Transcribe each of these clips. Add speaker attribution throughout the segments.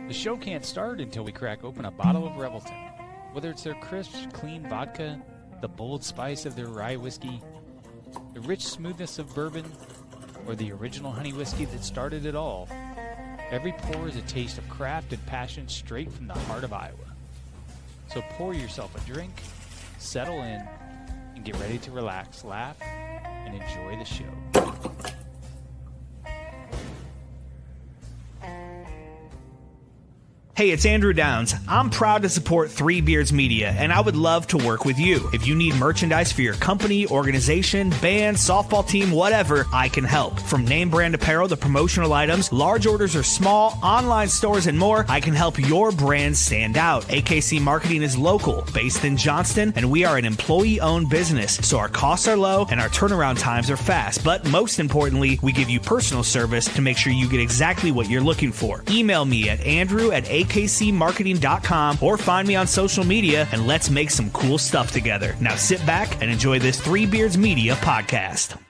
Speaker 1: The show can't start until we crack open a bottle of Revelton. Whether it's their crisp, clean vodka, the bold spice of their rye whiskey, the rich smoothness of bourbon, or the original honey whiskey that started it all, every pour is a taste of craft and passion straight from the heart of Iowa. So pour yourself a drink, settle in, and get ready to relax, laugh, and enjoy the show.
Speaker 2: Hey, it's Andrew Downs. I'm proud to support Three Beards Media, and I would love to work with you. If you need merchandise for your company, organization, band, softball team, whatever, I can help. From name brand apparel to promotional items, large orders or small, online stores, and more, I can help your brand stand out. AKC Marketing is local, based in Johnston, and we are an employee-owned business, so our costs are low and our turnaround times are fast. But most importantly, we give you personal service to make sure you get exactly what you're looking for. Email me at andrew@akcmarketing.com or find me on social media, and let's make some cool stuff together. Now sit back and enjoy this Three Beards Media podcast.
Speaker 3: Would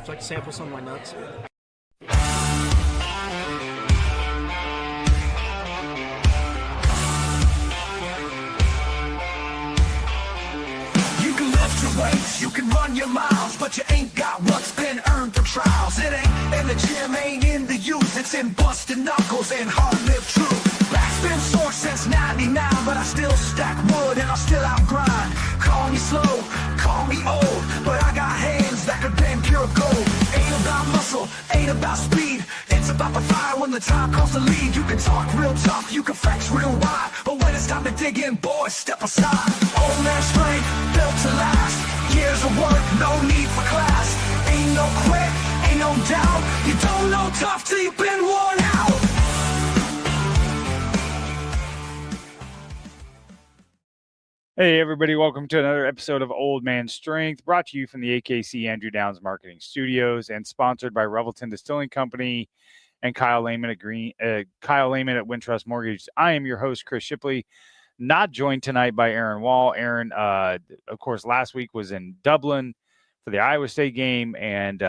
Speaker 3: you like to sample some of my nuts?
Speaker 4: You can lift your weights, you can run your miles, but you ain't got what's been earned through trials. It ain't in the gym, ain't in the youth, it's in busted knuckles and hard-lived truth. Back's been sore since 99, but I still stack wood and I still outgrind. Call me slow, call me old, but I got hands that could bend pure gold. Ain't about muscle, ain't about speed, it's about the fire when the time calls to lead. You can talk real tough, you can flex real wide, but when it's time to dig in, boys, step aside. Old man strength, built to last, years of work, no need for class. Ain't no quit, ain't no doubt, you don't know tough till you've been worn out.
Speaker 1: Hey everybody, welcome to another episode of Old Man Strength, brought to you from the AKC Andrew Downs Marketing Studios and sponsored by Revelton Distilling Company and Kyle Lehman at Wintrust Mortgage. I am your host, Chris Shipley, not joined tonight by Aaron Wall. Aaron, of course, last week was in Dublin for the Iowa State game, and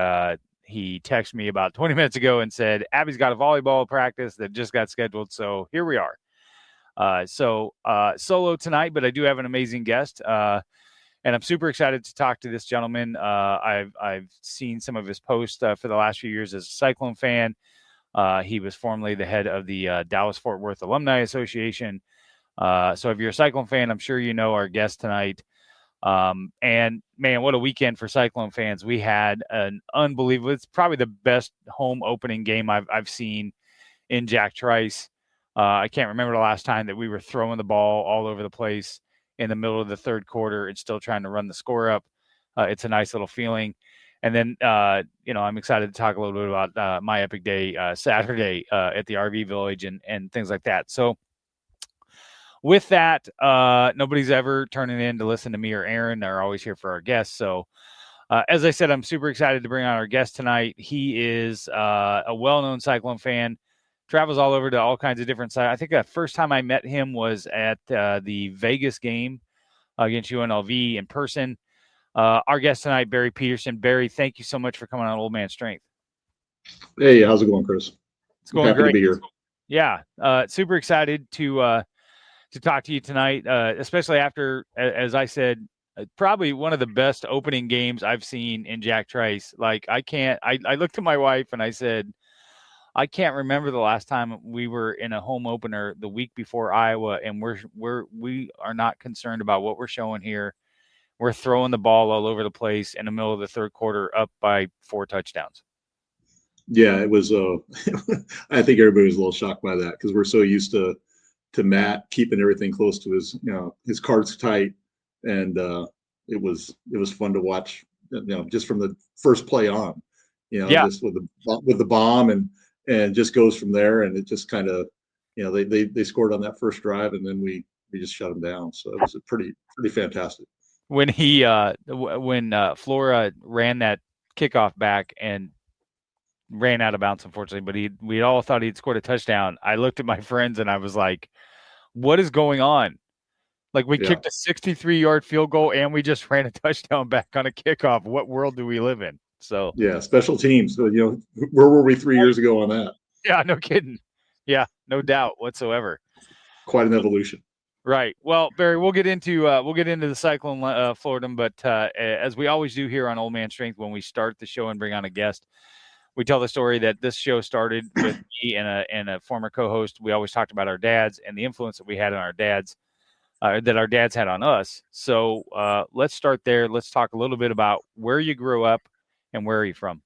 Speaker 1: he texted me about 20 minutes ago and said, Abby's got a volleyball practice that just got scheduled, so here we are. Solo tonight, but I do have an amazing guest, and I'm super excited to talk to this gentleman. I've seen some of his posts for the last few years as a Cyclone fan. He was formerly the head of the Dallas-Fort Worth Alumni Association. So if you're a Cyclone fan, I'm sure you know our guest tonight. And man, what a weekend for Cyclone fans. We had an unbelievable, it's probably the best home opening game I've seen in Jack Trice. I can't remember the last time that we were throwing the ball all over the place in the middle of the third quarter and still trying to run the score up. It's a nice little feeling. And then, I'm excited to talk a little bit about my epic day Saturday at the RV Village and things like that. So with that, nobody's ever turning in to listen to me or Aaron. They're always here for our guests. So as I said, I'm super excited to bring on our guest tonight. He is a well-known Cyclone fan. Travels all over to all kinds of different sites. I think the first time I met him was at the Vegas game against UNLV in person. Our guest tonight, Barry Peterson. Barry, thank you so much for coming on Old Man Strength.
Speaker 5: Hey, how's it going, Chris?
Speaker 1: It's going
Speaker 5: Happy
Speaker 1: great.
Speaker 5: to be here.
Speaker 1: Yeah, super excited to talk to you tonight, especially after, as I said, probably one of the best opening games I've seen in Jack Trice. Like I looked at my wife and I said, I can't remember the last time we were in a home opener the week before Iowa, and we are not concerned about what we're showing here. We're throwing the ball all over the place in the middle of the third quarter, up by 4 touchdowns.
Speaker 5: Yeah, it was. I think everybody was a little shocked by that because we're so used to Matt keeping everything close to his cards tight, and it was fun to watch. Just from the first play on, just with the bomb and just goes from there, and it just kind of, they scored on that first drive, and then we just shut them down. So it was a pretty fantastic.
Speaker 1: When Flora ran that kickoff back and ran out of bounds, unfortunately, but we all thought he'd scored a touchdown. I looked at my friends and I was like, what is going on? Like we kicked a 63-yard field goal and we just ran a touchdown back on a kickoff. What world do we live in? So
Speaker 5: yeah, special teams. So, where were we 3 years ago on that?
Speaker 1: Yeah, no kidding. Yeah, no doubt whatsoever.
Speaker 5: Quite an evolution.
Speaker 1: Right. Well, Barry, we'll get into the Cyclone Florida, but as we always do here on Old Man Strength, when we start the show and bring on a guest, we tell the story that this show started with me and a former co-host. We always talked about our dads and the influence that we had on our dads, that our dads had on us. So let's start there. Let's talk a little bit about where you grew up and where are you from.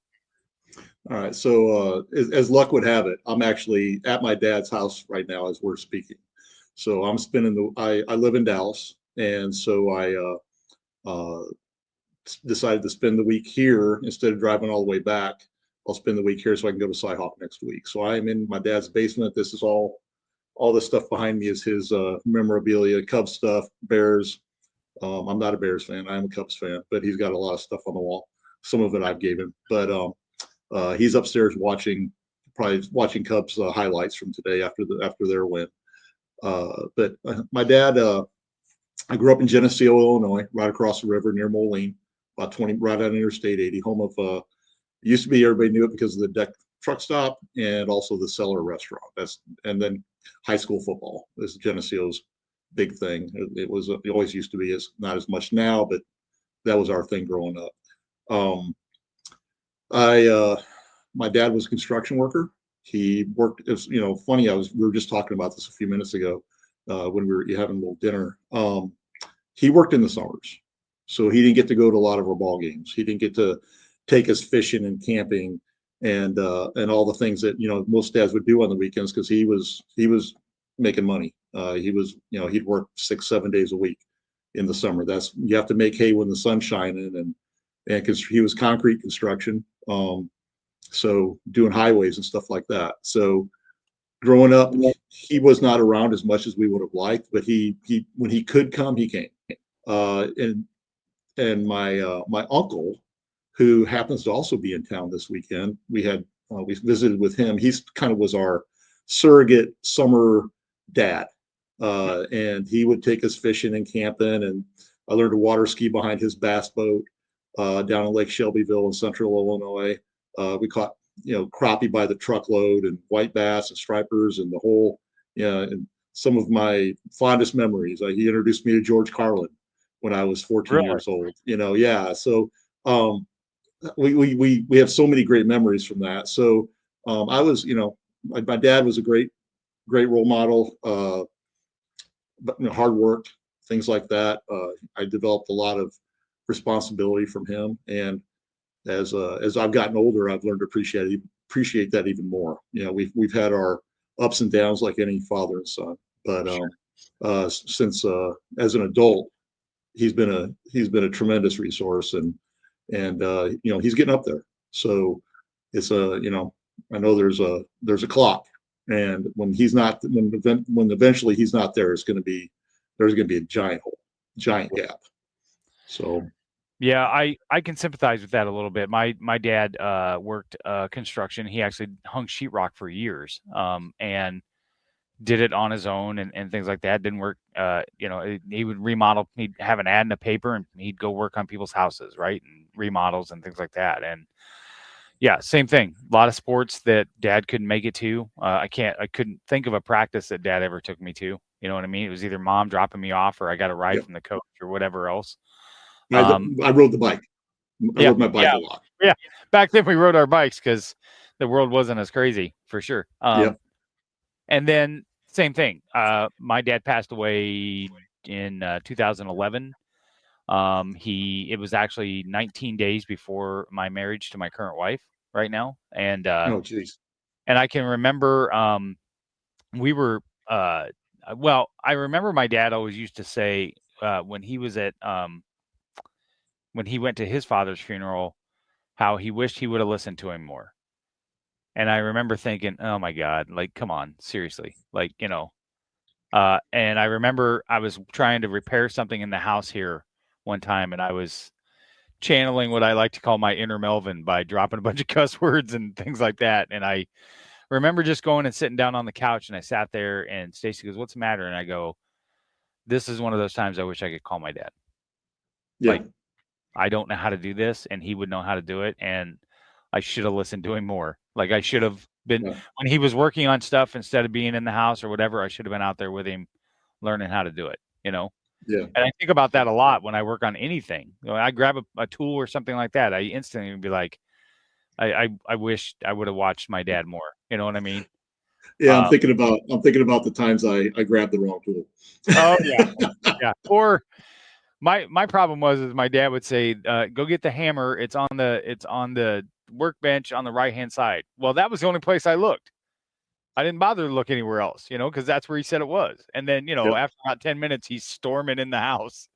Speaker 5: All right. So as luck would have it, I'm actually at my dad's house right now as we're speaking. So I'm spending I live in Dallas, and so I decided to spend the week here instead of driving all the way back. I'll spend the week here so I can go to Cyhawk next week. So I am in my dad's basement. This is all the stuff behind me is his memorabilia, Cubs stuff, Bears. I'm not a Bears fan. I'm a Cubs fan, but he's got a lot of stuff on the wall. Some of it I've gave him, but he's upstairs probably watching Cubs highlights from today after their win. But my dad, I grew up in Geneseo, Illinois, right across the river near Moline, about 20, right on Interstate 80, home of, used to be, everybody knew it because of the deck truck stop and also the Cellar restaurant. And then high school football is Geneseo's big thing. It always used to be, it's not as much now, but that was our thing growing up. My dad was a construction worker. He worked, it's, funny, we were just talking about this a few minutes ago when we were having a little dinner. He worked in the summers, so he didn't get to go to a lot of our ball games. He didn't get to take us fishing and camping and all the things that, most dads would do on the weekends because he was making money. He'd work 6-7 days a week in the summer. You have to make hay when the sun's shining, and because he was concrete construction. So doing highways and stuff like that. So growing up, he was not around as much as we would have liked, but he when he could come, he came. And my uncle, who happens to also be in town this weekend, we visited with him. He's kind of was our surrogate summer dad, and he would take us fishing and camping. And I learned to water ski behind his bass boat down in Lake Shelbyville in central Illinois. We caught, crappie by the truckload and white bass and stripers and the whole, and some of my fondest memories. He introduced me to George Carlin when I was 14 years old, yeah. So we have so many great memories from that. So I was, my dad was a great role model, but hard work, things like that. I developed a lot of responsibility from him, and as I've gotten older, I've learned to appreciate that even more. We've had our ups and downs like any father and son, but since as an adult, he's been a tremendous resource, and he's getting up there. So it's I know there's a clock, and when eventually he's not there, there's going to be a giant gap. So.
Speaker 1: Yeah, I can sympathize with that a little bit. My dad worked construction. He actually hung sheetrock for years, and did it on his own and things like that. Didn't work. He would remodel. He'd have an ad in a paper, and he'd go work on people's houses, right, and remodels and things like that. And yeah, same thing. A lot of sports that Dad couldn't make it to. I couldn't think of a practice that Dad ever took me to. You know what I mean? It was either Mom dropping me off, or I got a ride from the coach, or whatever else.
Speaker 5: I rode the bike. I rode my bike a lot.
Speaker 1: Yeah, back then we rode our bikes because the world wasn't as crazy, for sure. And then same thing. My dad passed away in 2011. It was actually 19 days before my marriage to my current wife right now. And
Speaker 5: oh, geez.
Speaker 1: And I can remember we were I remember my dad always used to say when he was at when he went to his father's funeral, how he wished he would have listened to him more. And I remember thinking, oh my God, like, come on, seriously. Like, and I remember I was trying to repair something in the house here one time, and I was channeling what I like to call my inner Melvin by dropping a bunch of cuss words and things like that. And I remember just going and sitting down on the couch, and I sat there, and Stacy goes, "What's the matter?" And I go, "This is one of those times I wish I could call my dad.
Speaker 5: Yeah.
Speaker 1: Like, I don't know how to do this, and he would know how to do it, and I should have listened to him more. Like, I should have Been
Speaker 5: Yeah.
Speaker 1: when he was working on stuff instead of being in the house or whatever, I should have been out there with him, learning how to do it.
Speaker 5: Yeah.
Speaker 1: And I think about that a lot when I work on anything. I grab a tool or something like that, I instantly would be like, I wish I would have watched my dad more. You know what I mean?
Speaker 5: Yeah.
Speaker 1: Um,
Speaker 5: I'm thinking about the times I grabbed the wrong tool.
Speaker 1: oh yeah, yeah. Or my problem is my dad would say, "Go get the hammer. It's on the workbench on the right hand side." Well, that was the only place I looked. I didn't bother to look anywhere else, because that's where he said it was. And then,
Speaker 5: Yep.
Speaker 1: after about 10 minutes, he's storming in the house.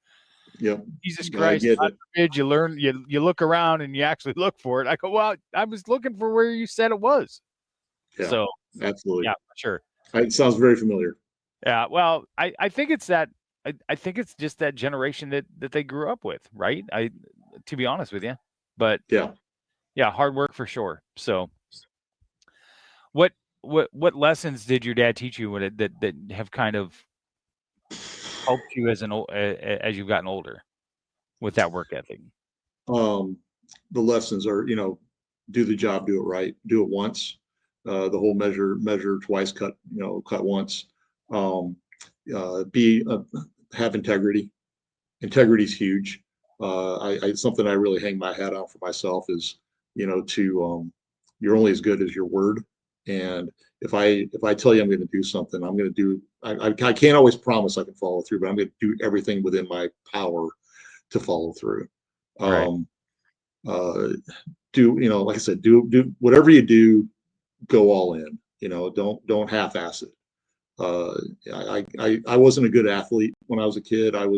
Speaker 5: Yep.
Speaker 1: Jesus
Speaker 5: I
Speaker 1: Christ,
Speaker 5: get
Speaker 1: God
Speaker 5: it.
Speaker 1: forbid you learn, you look around and you actually look for it. I go, well, I was looking for where you said it was.
Speaker 5: Yeah.
Speaker 1: So,
Speaker 5: Absolutely.
Speaker 1: yeah, for sure.
Speaker 5: It sounds very familiar.
Speaker 1: Yeah, well, I think it's that I think it's just that generation that they grew up with, right? To be honest with you. But
Speaker 5: Yeah.
Speaker 1: yeah, hard work for sure. So, what what lessons did your dad teach you that have kind of helped you as you've gotten older with that work ethic?
Speaker 5: The lessons are, do the job, do it right, do it once. The whole measure twice, cut once. Um, be Have integrity. Integrity is huge. Something I really hang my hat on for myself is, to you're only as good as your word. And if I tell you I'm going to do something, I'm going to do. I can't always promise I can follow through, but I'm going to do everything within my power to follow through.
Speaker 1: Right.
Speaker 5: Um, like I said, do whatever you do, go all in. Don't half-ass it. I wasn't a good athlete when I was a kid. It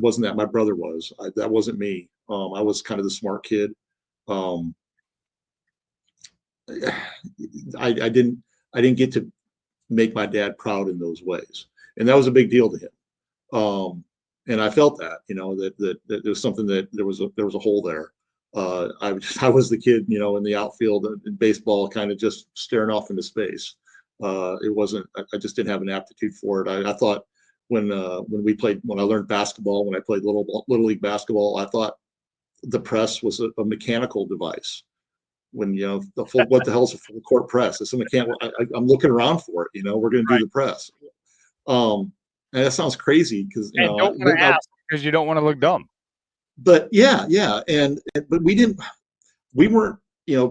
Speaker 5: wasn't that. My brother was. That wasn't me. I was kind of the smart kid. Um, I didn't get to make my dad proud in those ways, and that was a big deal to him. And I felt that, that there was something, that there was a hole there. I was the kid, in the outfield in baseball, kind of just staring off into space. It wasn't. I just didn't have an aptitude for it. I thought when I learned basketball, when I played little league basketball, I thought the press was a mechanical device. When what the hell is a full court press? It's a mechanical. I'm looking around for it. We're going to do the press. And that sounds crazy because
Speaker 1: And don't want to ask because you don't want to look dumb.
Speaker 5: But yeah, but we weren't,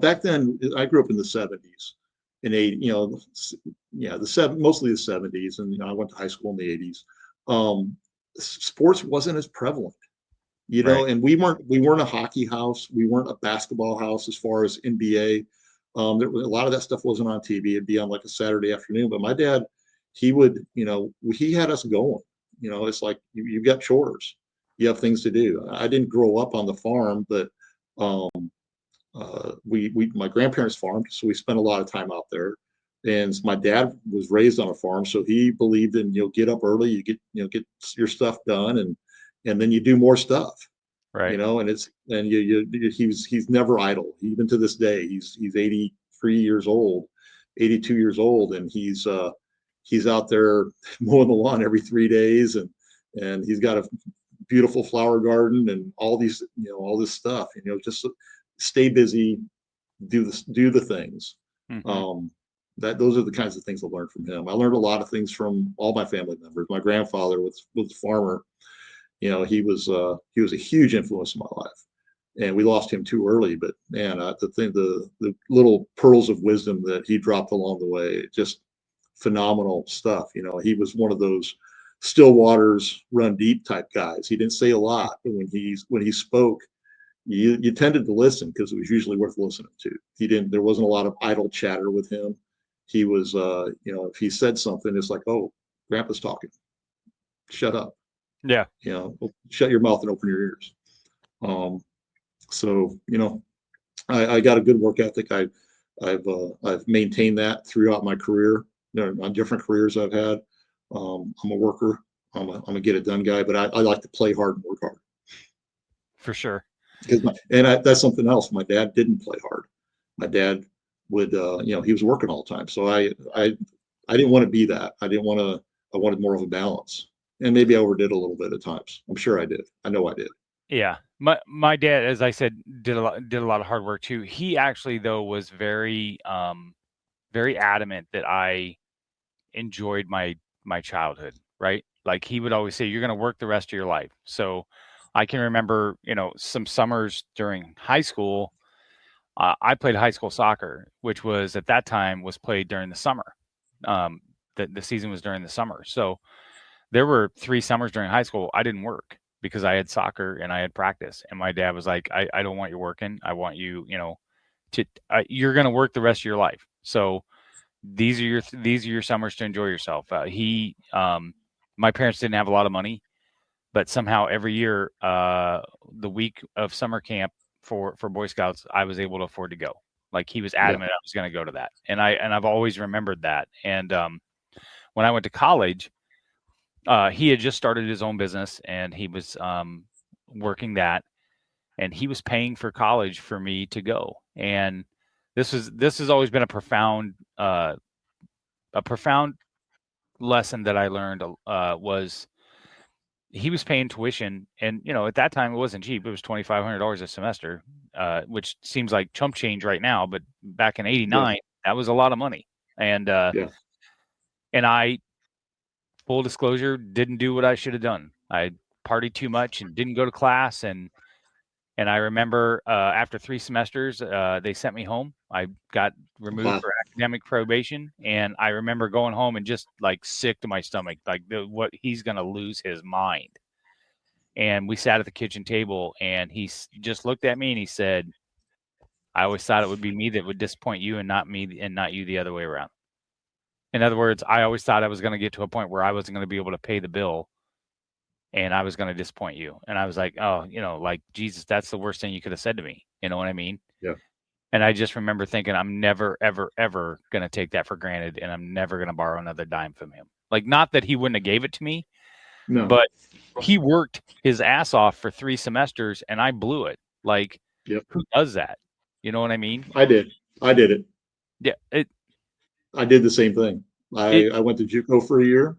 Speaker 5: back then. I grew up in the 70s and 80s, mostly the 70s, and I went to high school in the 80s. Sports wasn't as prevalent,
Speaker 1: Right.
Speaker 5: and we weren't a hockey house, we weren't a basketball house as far as NBA. There was a lot of that stuff wasn't on TV. It'd be on like a Saturday afternoon. But my dad, he had us going. It's like you've got chores, you have things to do. I didn't grow up on the farm, but my grandparents farmed, so we spent a lot of time out there. And my dad was raised on a farm, so he believed in get up early, you get your stuff done, and then you do more stuff.
Speaker 1: Right.
Speaker 5: He's never idle. Even to this day, he's 83 years old, 82 years old, and he's out there mowing the lawn every 3 days, and he's got a beautiful flower garden and all this stuff. Just stay busy, do the things.
Speaker 1: Mm-hmm.
Speaker 5: Those are the kinds of things I learned from him. I learned a lot of things from all my family members. My grandfather was a farmer. He was a huge influence in my life, and we lost him too early. But man, the little pearls of wisdom that he dropped along the way, just phenomenal stuff. He was one of those still waters run deep type guys. He didn't say a lot, but when he spoke, you tended to listen because it was usually worth listening to. There wasn't a lot of idle chatter with him. He was, if he said something, it's like, oh, Grandpa's talking. Shut up.
Speaker 1: Yeah.
Speaker 5: Shut your mouth and open your ears. So I got a good work ethic. I've maintained that throughout my career, on different careers I've had. I'm a worker. I'm a get it done guy, but I like to play hard and work hard.
Speaker 1: For sure.
Speaker 5: That's something else. My dad didn't play hard. My dad would, he was working all the time. So I didn't want to be that. I wanted more of a balance, and maybe I overdid a little bit at times. I'm sure I did. I know I did.
Speaker 1: Yeah. My dad, as I said, did a lot of hard work too. He actually, though, was very very adamant that I enjoyed my childhood, right? Like he would always say, "You're going to work the rest of your life." So I can remember, some summers during high school. I played high school soccer, which was at that time was played during the summer. Um, the season was during the summer, so there were 3 summers during high school I didn't work because I had soccer and I had practice. And my dad was like, "I don't want you working. I want you, to you're going to work the rest of your life. So these are your summers to enjoy yourself." My parents didn't have a lot of money, but somehow every year, the week of summer camp for Boy Scouts, I was able to afford to go. Like he was
Speaker 5: Yeah.
Speaker 1: adamant I was going to go to that, and I've always remembered that. And when I went to college, he had just started his own business, and he was working that, and he was paying for college for me to go. And this has always been a profound lesson that I learned, was he was paying tuition, and at that time it wasn't cheap. It was $2,500 a semester, which seems like chump change right now, but back in
Speaker 5: Yeah.
Speaker 1: '89, that was a lot of money. And
Speaker 5: Yeah.
Speaker 1: and I, full disclosure, didn't do what I should have done. I partied too much and didn't go to class, and I remember after 3 semesters, they sent me home. I got removed
Speaker 5: Wow.
Speaker 1: for academic probation, and I remember going home and just like sick to my stomach, like what he's gonna lose his mind. And we sat at the kitchen table, and he just looked at me and he said, "I always thought it would be me that would disappoint you, and not me, and not you the other way around." In other words, I always thought I was going to get to a point where I wasn't going to be able to pay the bill, and I was going to disappoint you. And I was like, "Oh, like Jesus, that's the worst thing you could have said to me." You know what I mean?
Speaker 5: Yeah.
Speaker 1: And I just remember thinking, I'm never, ever, ever going to take that for granted, and I'm never going to borrow another dime from him. Like, not that he wouldn't have gave it to me,
Speaker 5: No.
Speaker 1: but he worked his ass off for 3 semesters, and I blew it. Like,
Speaker 5: Yep.
Speaker 1: who does that? You know what I mean?
Speaker 5: I did it.
Speaker 1: Yeah.
Speaker 5: I did the same thing. I went to JUCO for a year.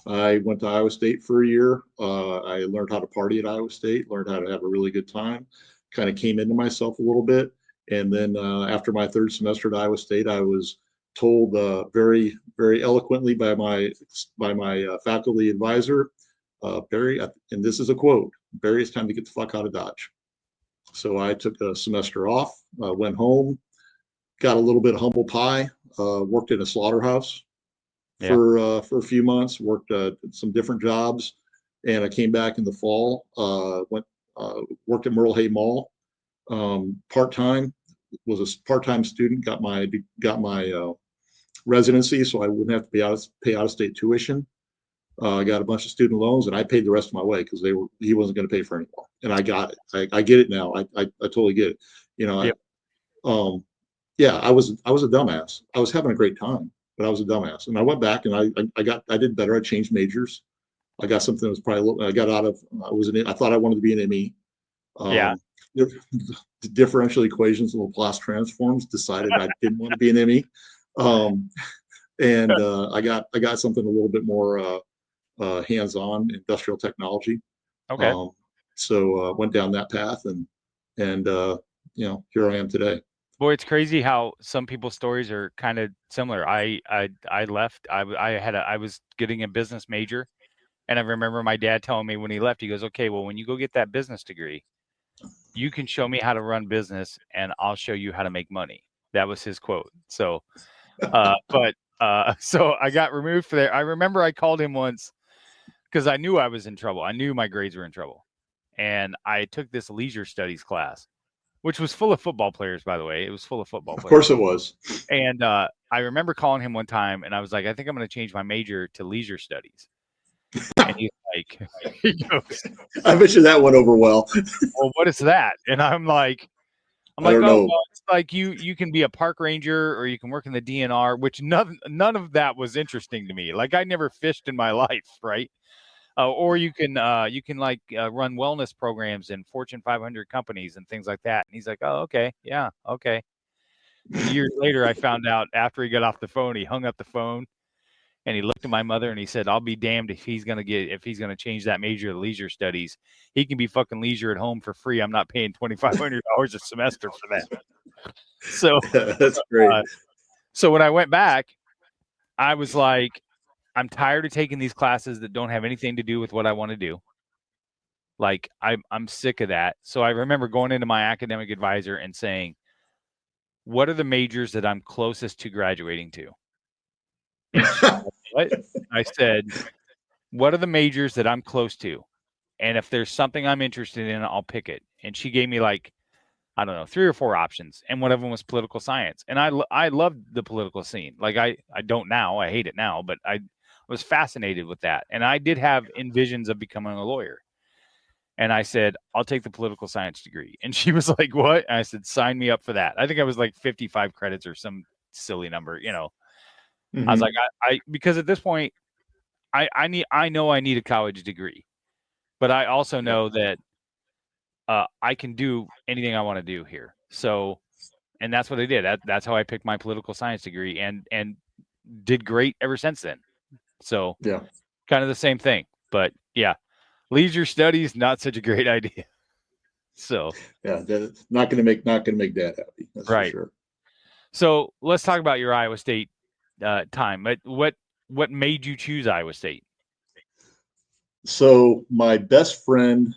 Speaker 5: I went to Iowa State for a year. I learned how to party at Iowa State, learned how to have a really good time, kind of came into myself a little bit. And then after my 3rd semester at Iowa State, I was told very, very eloquently by my faculty advisor, "Barry," and this is a quote, "Barry, it's time to get the fuck out of Dodge." So I took a semester off, went home, got a little bit of humble pie, worked in a slaughterhouse for a few months, worked some different jobs, and I came back in the fall. Worked at Merle Hay Mall part time. Was a part time student. Got my residency, so I wouldn't have to pay out of state tuition. I got a bunch of student loans, and I paid the rest of my way because he wasn't going to pay for any more, and I got it. I get it now. I totally get it.
Speaker 1: Yep.
Speaker 5: Yeah, I was a dumbass. I was having a great time, but I was a dumbass. And I went back and I did better. I changed majors. I got something that was probably, I got out of, I thought I wanted to be an ME.
Speaker 1: Yeah.
Speaker 5: The differential equations and Laplace transforms, decided I didn't want to be an ME. I got something a little bit more hands-on industrial technology.
Speaker 1: Okay.
Speaker 5: So went down that path and here I am today.
Speaker 1: Boy, it's crazy how some people's stories are kind of similar. I left. I was getting a business major, and I remember my dad telling me when he left, he goes, "Okay, well, when you go get that business degree, you can show me how to run business, and I'll show you how to make money." That was his quote. So, so I got removed for there. I remember I called him once because I knew I was in trouble. I knew my grades were in trouble, and I took this leisure studies class, which was full of football players, by the way. It was full of football players.
Speaker 5: Of course it was.
Speaker 1: And I remember calling him one time, and I was like, "I think I'm going to change my major to leisure studies." And he's like, he goes,
Speaker 5: I bet you that went over well.
Speaker 1: "Well, what is that?" And I'm like,
Speaker 5: I don't know.
Speaker 1: Well, it's like you can be a park ranger or you can work in the DNR, which none of that was interesting to me. Like I never fished in my life, right? Or you can run wellness programs in Fortune 500 companies and things like that. And he's like, "Oh, okay, yeah, okay." Years later, I found out after he got off the phone, he hung up the phone and he looked at my mother and he said, "I'll be damned if he's gonna change that major to leisure studies. He can be fucking leisure at home for free. I'm not paying $2,500 a semester for that." So
Speaker 5: that's great.
Speaker 1: So when I went back, I was like, I'm tired of taking these classes that don't have anything to do with what I want to do. Like I'm sick of that. So I remember going into my academic advisor and saying, what are the majors that I'm closest to graduating to? And she said, what? I said, what are the majors that I'm close to? And if there's something I'm interested in, I'll pick it. And she gave me like, I don't know, 3 or 4 options. And one of them was political science. And I loved the political scene. Like I don't now, I hate it now, but I was fascinated with that. And I did have envisions of becoming a lawyer. And I said, I'll take the political science degree. And she was like, what? And I said, sign me up for that. I think I was like 55 credits or some silly number, you know. I was like, I because at this point, I know I need a college degree, but I also know that I can do anything I want to do here. So, and that's what I did. That's how I picked my political science degree and did great ever since then. So,
Speaker 5: Yeah.
Speaker 1: kind of the same thing, but yeah, leisure studies, not such a great idea. So,
Speaker 5: Yeah, that's not gonna make Dad happy. That's
Speaker 1: right.
Speaker 5: for sure.
Speaker 1: So let's talk about your Iowa State time. But what made you choose Iowa State?
Speaker 5: So my best friend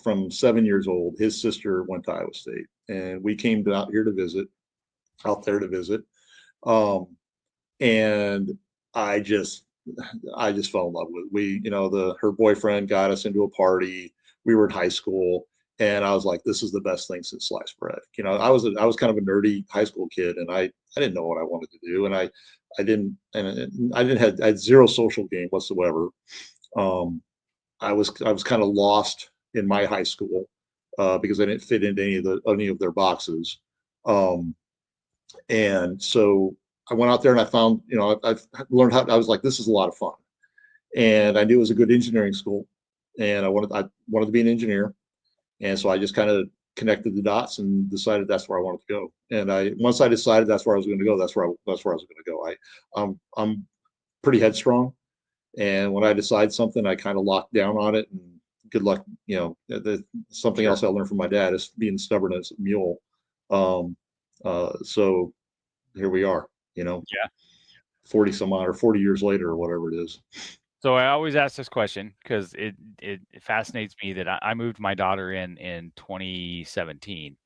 Speaker 5: from 7 years old, his sister went to Iowa State, and we came out there to visit. And I just fell in love with it. Her boyfriend got us into a party. We were in high school, and I was like, this is the best thing since sliced bread. I was kind of a nerdy high school kid, and I didn't know what I wanted to do, and I had zero social game whatsoever. I was kind of lost in my high school because I didn't fit into any of their boxes. And so I went out there and I found, I've learned I was like, this is a lot of fun. And I knew it was a good engineering school, and I wanted to be an engineer. And so I just kind of connected the dots and decided that's where I wanted to go. And once I decided that's where I was going to go, that's where I was going to go. I'm pretty headstrong. And when I decide something, I kind of lock down on it. And good luck, something else I learned from my dad is being stubborn as a mule. So here we are,
Speaker 1: Yeah.
Speaker 5: 40 some odd or 40 years later or whatever it is.
Speaker 1: So I always ask this question because it fascinates me that I moved my daughter in 2018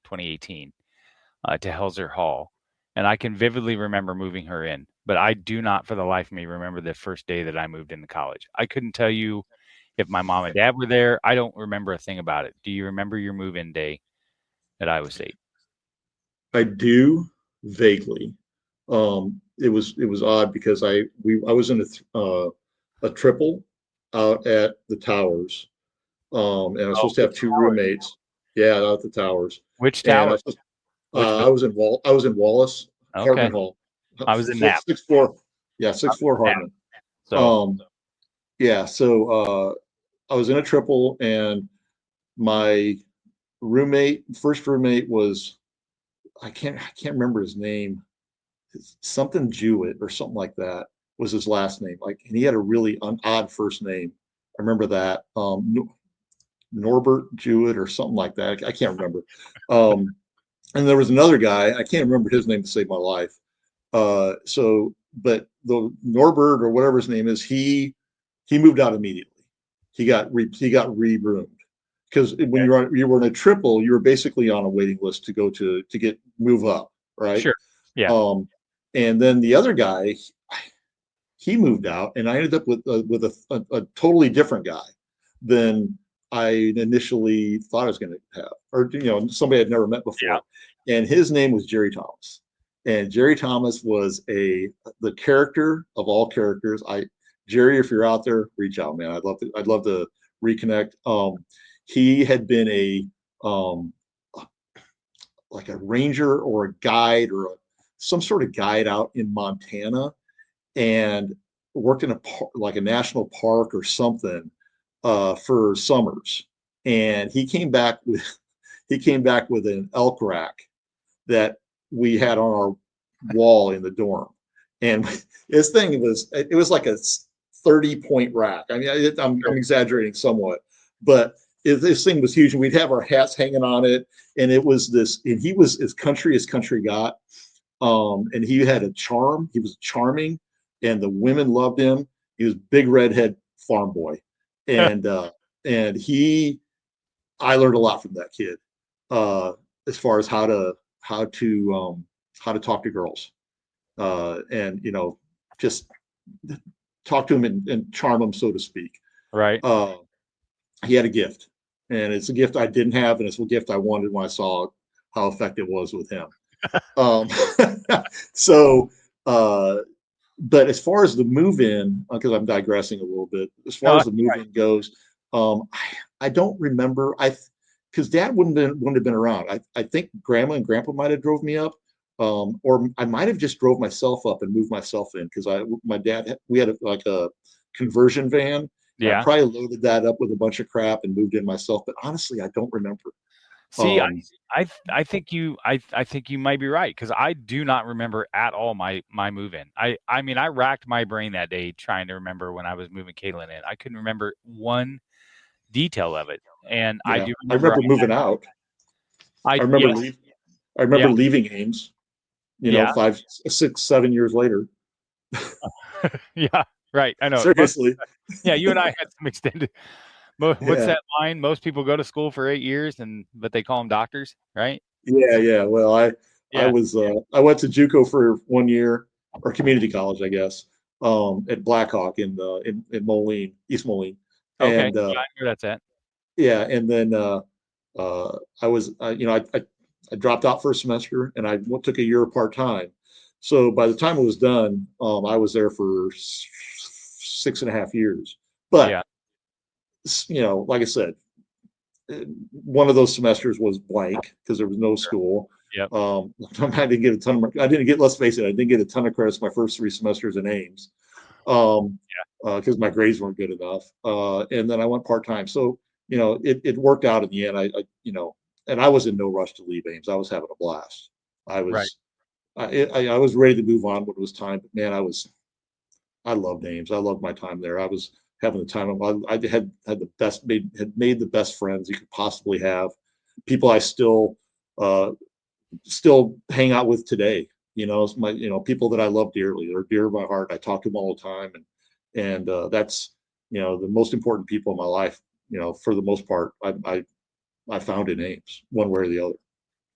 Speaker 1: to Helzer Hall. And I can vividly remember moving her in, but I do not for the life of me remember the first day that I moved into college. I couldn't tell you if my mom and dad were there. I don't remember a thing about it. Do you remember your move-in day at Iowa State?
Speaker 5: I do vaguely. It was odd because I was in a triple out at the Towers, and I was supposed to have 2 roommates. Yeah, out at the Towers.
Speaker 1: Which
Speaker 5: And
Speaker 1: tower?
Speaker 5: I was in Wallace,
Speaker 1: Okay.
Speaker 5: Hartman Hall.
Speaker 1: I was in that.
Speaker 5: 6th floor. Yeah, 6th floor Hartman.
Speaker 1: So
Speaker 5: yeah, so I was in a triple, and my first roommate was I can't remember his name. Something Jewett or something like that was his last name. And he had a really odd first name. I remember that. Norbert Jewett or something like that. I can't remember. And there was another guy, I can't remember his name to save my life. But the Norbert or whatever his name is, he moved out immediately. He got re-roomed because when you were in a triple, you were basically on a waiting list to go to move up, right?
Speaker 1: Sure. Yeah.
Speaker 5: And then the other guy, he moved out, and I ended up with a totally different guy than I initially thought I was going to have, or somebody I'd never met before.
Speaker 1: Yeah.
Speaker 5: And his name was Jerry Thomas, and Jerry Thomas was the character of all characters. Jerry, if you're out there, reach out, man. I'd love to reconnect. He had been like a ranger or a guide or some sort of guide out in Montana, and worked in a national park or something for summers. And he came back with an elk rack that we had on our wall in the dorm. And his thing it was like a 30-point rack. I mean, I'm exaggerating somewhat, but this thing was huge, and we'd have our hats hanging on it. And it was this, and he was as country got. And he had a charm. He was charming, and the women loved him. He was big redhead farm boy, and I learned a lot from that kid, as far as how to talk to girls, and just talk to him and charm him, so to speak.
Speaker 1: Right.
Speaker 5: He had a gift, and it's a gift I didn't have, and it's a gift I wanted when I saw how effective it was with him. Um, so, but as far as the move-in, because I'm digressing a little bit, as far
Speaker 1: No,
Speaker 5: as the move-in goes, I don't remember. Because Dad wouldn't have been around. I think Grandma and Grandpa might have drove me up, or I might have just drove myself up and moved myself in, because my dad, we had like a conversion van. And I
Speaker 1: yeah.
Speaker 5: probably loaded that up with a bunch of crap and moved in myself. But honestly, I don't remember.
Speaker 1: See, I think you might be right, because I do not remember at all my move in. I mean, I racked my brain that day trying to remember when I was moving Caitlin in. I couldn't remember one detail of it, and I
Speaker 5: Yeah,
Speaker 1: do
Speaker 5: I
Speaker 1: remember
Speaker 5: remember moving out. I remember
Speaker 1: yes,
Speaker 5: I remember
Speaker 1: yeah,
Speaker 5: leaving Ames.
Speaker 1: yeah,
Speaker 5: 5, 6, 7 years later.
Speaker 1: yeah, right. I know.
Speaker 5: Seriously.
Speaker 1: Yeah, you and I had some extended. What's
Speaker 5: Yeah.
Speaker 1: that line? Most people go to school for 8 years, but they call them doctors, right?
Speaker 5: Yeah, yeah. Well, I
Speaker 1: Yeah.
Speaker 5: was I went to JUCO for 1 year, or community college, I guess, at Blackhawk in Moline, East Moline,
Speaker 1: Okay.
Speaker 5: and
Speaker 1: Yeah, I know where that's at.
Speaker 5: yeah, and then I was I dropped out for a semester, and I took a year part time. So by the time it was done, I was there for 6.5 years. But
Speaker 1: Yeah.
Speaker 5: like I said, one of those semesters was blank because there was no school.
Speaker 1: Yep.
Speaker 5: I didn't get a ton of. I didn't get. Let's face it, I didn't get a ton of credits my first 3 semesters in Ames, because my grades weren't good enough. And then I went part time. So it worked out in the end. And I was in no rush to leave Ames. I was having a blast. I
Speaker 1: Right.
Speaker 5: was. I was ready to move on when it was time. But man, I loved Ames. I loved my time there. I was having the time of. I had the best made the best friends you could possibly have. People I still hang out with today. It's my people that I love dearly. They're dear to my heart. I talk to them all the time, and that's the most important people in my life. For the most part, I found in Ames, one way or the other.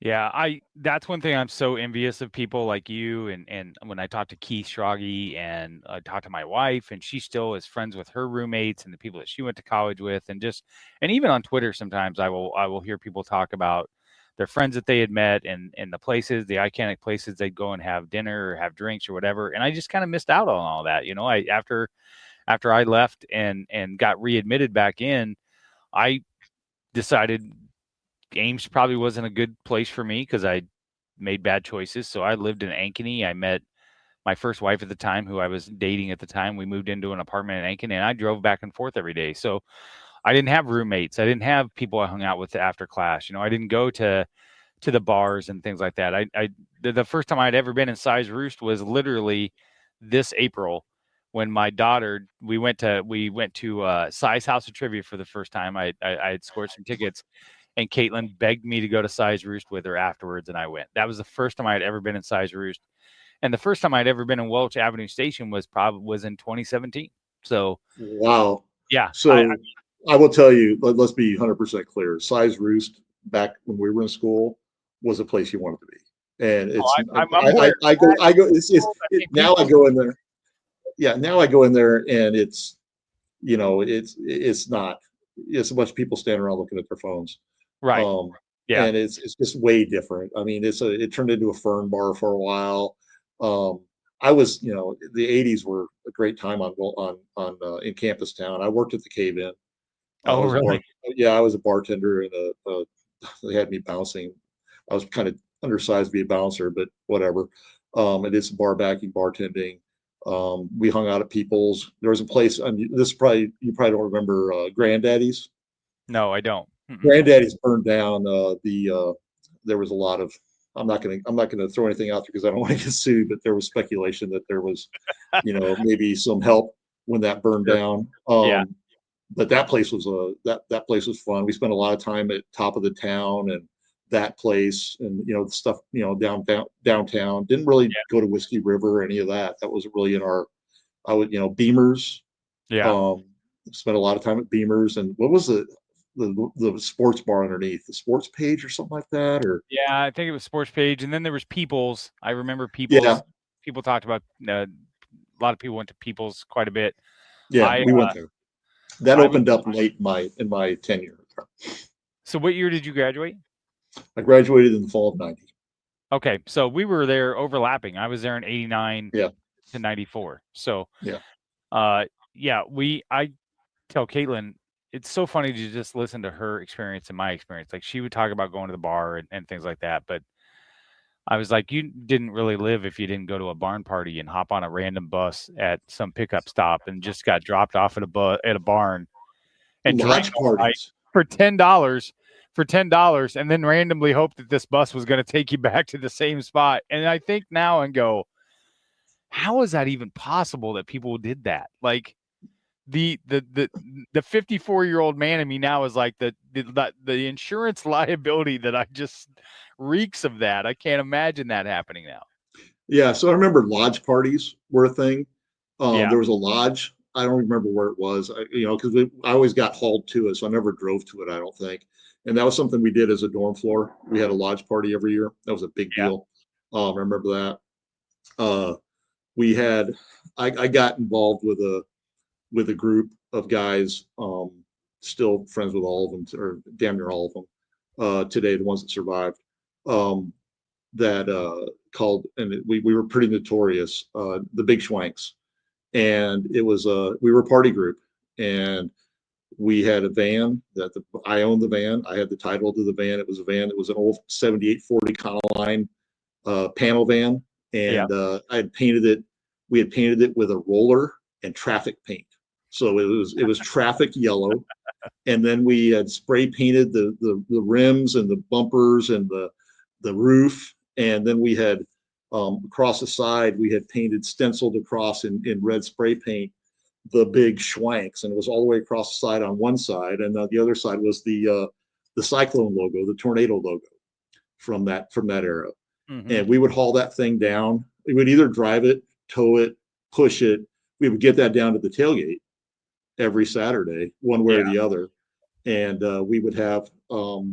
Speaker 1: Yeah, that's one thing I'm so envious of people like you, and when I talk to Keith Schrage, and I talk to my wife, and she still is friends with her roommates and the people that she went to college with, and even on Twitter sometimes I will hear people talk about their friends that they had met, and the iconic places they'd go and have dinner or have drinks or whatever, and I just kind of missed out on all that. I after I left and got readmitted back in, I decided Ames probably wasn't a good place for me because I made bad choices. So I lived in Ankeny. I met my first wife at the time, who I was dating at the time. We moved into an apartment in Ankeny, and I drove back and forth every day. So I didn't have roommates. I didn't have people I hung out with after class. I didn't go to the bars and things like that. The first time I'd ever been in Size Roost was literally this April, when my daughter, we went to Size House of Trivia for the first time. I had scored some tickets, and Caitlin begged me to go to Size Roost with her afterwards, and I went. That was the first time I had ever been in Size Roost, and the first time I'd ever been in Welch Avenue Station was in 2017. So
Speaker 5: Wow.
Speaker 1: yeah,
Speaker 5: So I will tell you, let's be 100% clear. Size Roost, back when we were in school, was a place you wanted to be. And
Speaker 1: I'm aware.
Speaker 5: I go, now I
Speaker 1: People,
Speaker 5: go in there. Yeah. Now I go in there, and it's not, it's a bunch of people standing around looking at their phones.
Speaker 1: right? Yeah.
Speaker 5: And it's just way different. I mean, it turned into a fern bar for a while. I was, the '80s were a great time in Campus Town. I worked at the Cave In.
Speaker 1: Oh, really?
Speaker 5: Yeah, I was a bartender, and they had me bouncing. I was kind of undersized to be a bouncer, but whatever. I did some bar backing, bartending. We hung out at People's. There was a place. I mean, you probably don't remember Granddaddy's.
Speaker 1: No, I don't. Mm-mm.
Speaker 5: Granddaddy's burned down. There was a lot of. I'm not gonna throw anything out there because I don't want to get sued. But there was speculation that there was, maybe some help when that burned
Speaker 1: Sure.
Speaker 5: down.
Speaker 1: Yeah.
Speaker 5: But that place was that place was fun. We spent a lot of time at top of the town, and that place and, stuff, downtown. Didn't really go to Whiskey River or any of that. That wasn't really in our, Beamers.
Speaker 1: Yeah.
Speaker 5: Spent a lot of time at Beamers. And what was the sports bar underneath? The Sports Page or something like that? Or
Speaker 1: Yeah, I think it was Sports Page, and then there was People's. I remember People's.
Speaker 5: Yeah.
Speaker 1: People talked about a lot of people went to People's quite a bit.
Speaker 5: Yeah, we went there. That opened up late in my tenure.
Speaker 1: So what year did you graduate?
Speaker 5: I graduated in the fall of 90.
Speaker 1: Okay, so we were there overlapping. I was there in 89 to 94. So I tell Caitlin, it's so funny to just listen to her experience and my experience. Like, she would talk about going to the bar and things like that, but I was like, you didn't really live if you didn't go to a barn party and hop on a random bus at some pickup stop and just got dropped off at a barn and
Speaker 5: Lodge parties
Speaker 1: for $10 and then randomly hope that this bus was going to take you back to the same spot. And I think now and go, how is that even possible that people did that? Like, the 54-year-old man in me now is like the insurance liability that I just reeks of that. I can't imagine that happening now.
Speaker 5: Yeah, so I remember lodge parties were a thing. There was a lodge. I don't remember where it was, because I always got hauled to it, so I never drove to it, I don't think. And that was something we did as a dorm floor. We had a lodge party every year. That was a big deal. I remember that. I got involved with a group of guys, still friends with all of them, or damn near all of them today, the ones that survived, that called, and we were pretty notorious, the Big Schwanks. And it was we were a party group, and we had a van I owned the van. I had the title to the van. It was a van. It was an old 7840 Econoline panel van, and I had painted it. We had painted it with a roller and traffic paint. So it was traffic yellow, and then we had spray painted the rims and the bumpers and the roof, and then we had across the side we had painted stenciled across in red spray paint the Big Schwanks, and it was all the way across the side on one side, and the other side was the Cyclone logo, the tornado logo from that era. Mm-hmm. And we would haul that thing down. We would either drive it, tow it, push it. We would get that down to the tailgate every Saturday, one way or the other. And we would have, well,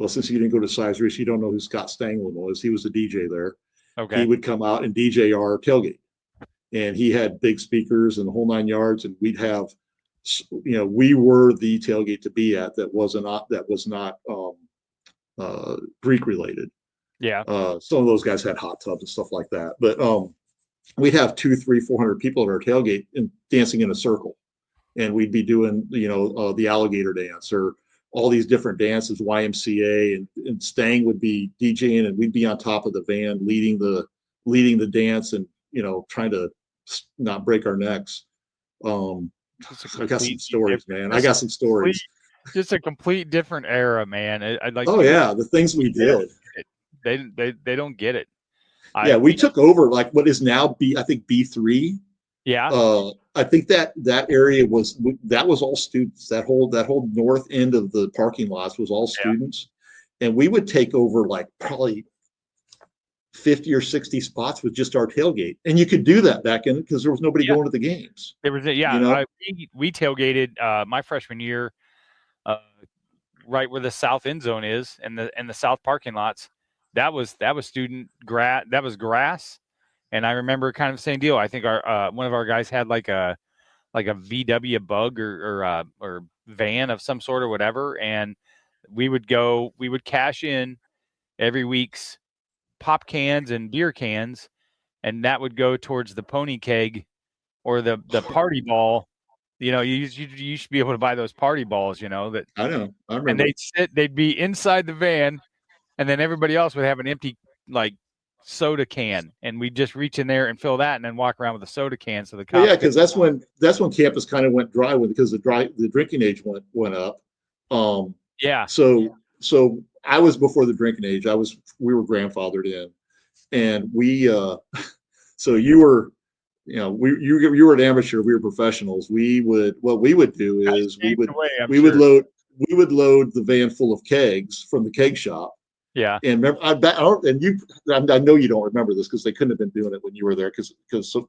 Speaker 5: since you didn't go to Size Reach, you don't know who Scott Stanglin was. He was the DJ there. Okay. He would come out and DJ our tailgate. And he had big speakers and the whole 9 yards. And we'd have, we were the tailgate to be at that was not Greek related. Yeah. Some of those guys had hot tubs and stuff like that. But we'd have 200, 300, 400 people at our tailgate and dancing in a circle. And we'd be doing, the alligator dance or all these different dances, YMCA, and Stang would be DJing, and we'd be on top of the van leading the dance and, trying to not break our necks. I got some stories, man. I got some stories.
Speaker 1: Just a complete different era, man. I'd like.
Speaker 5: Oh yeah, the things we did.
Speaker 1: They don't get it.
Speaker 5: We took over like what is now B3. Yeah. I think that area was all students. That whole north end of the parking lots was all students, and we would take over like probably 50 or 60 spots with just our tailgate, and you could do that back in because there was nobody going to the games.
Speaker 1: There was we tailgated my freshman year, right where the south end zone is, and the south parking lots. That was student grass. That was grass. And I remember kind of the same deal. I think our one of our guys had like a VW Bug or van of some sort or whatever, and we would cash in every week's pop cans and beer cans, and that would go towards the pony keg or the party ball. You should be able to buy those party balls. That
Speaker 5: I know. I remember.
Speaker 1: And they'd be inside the van, and then everybody else would have an empty soda can, and we just reach in there and fill that and then walk around with a soda can. So
Speaker 5: because that's when campus kind of went dry because the drinking age went up. So I was before the drinking age. We were grandfathered in, and so you were you were an amateur, we were professionals. What we would do is we would load we would load the van full of kegs from the keg shop.
Speaker 1: Yeah.
Speaker 5: And remember, I know you don't remember this because they couldn't have been doing it when you were there because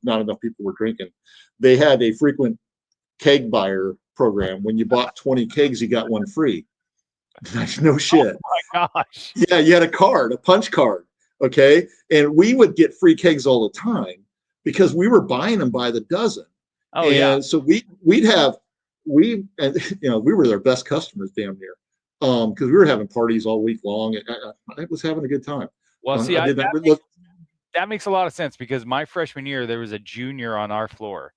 Speaker 5: not enough people were drinking. They had a frequent keg buyer program. When you bought 20 kegs, you got one free. No shit.
Speaker 1: Oh my gosh.
Speaker 5: Yeah, you had a punch card. Okay. And we would get free kegs all the time because we were buying them by the dozen.
Speaker 1: Oh,
Speaker 5: and
Speaker 1: yeah.
Speaker 5: so we were their best customers damn near. Because we were having parties all week long. I was having a good time.
Speaker 1: Well, see,
Speaker 5: that
Speaker 1: makes a lot of sense because my freshman year, there was a junior on our floor,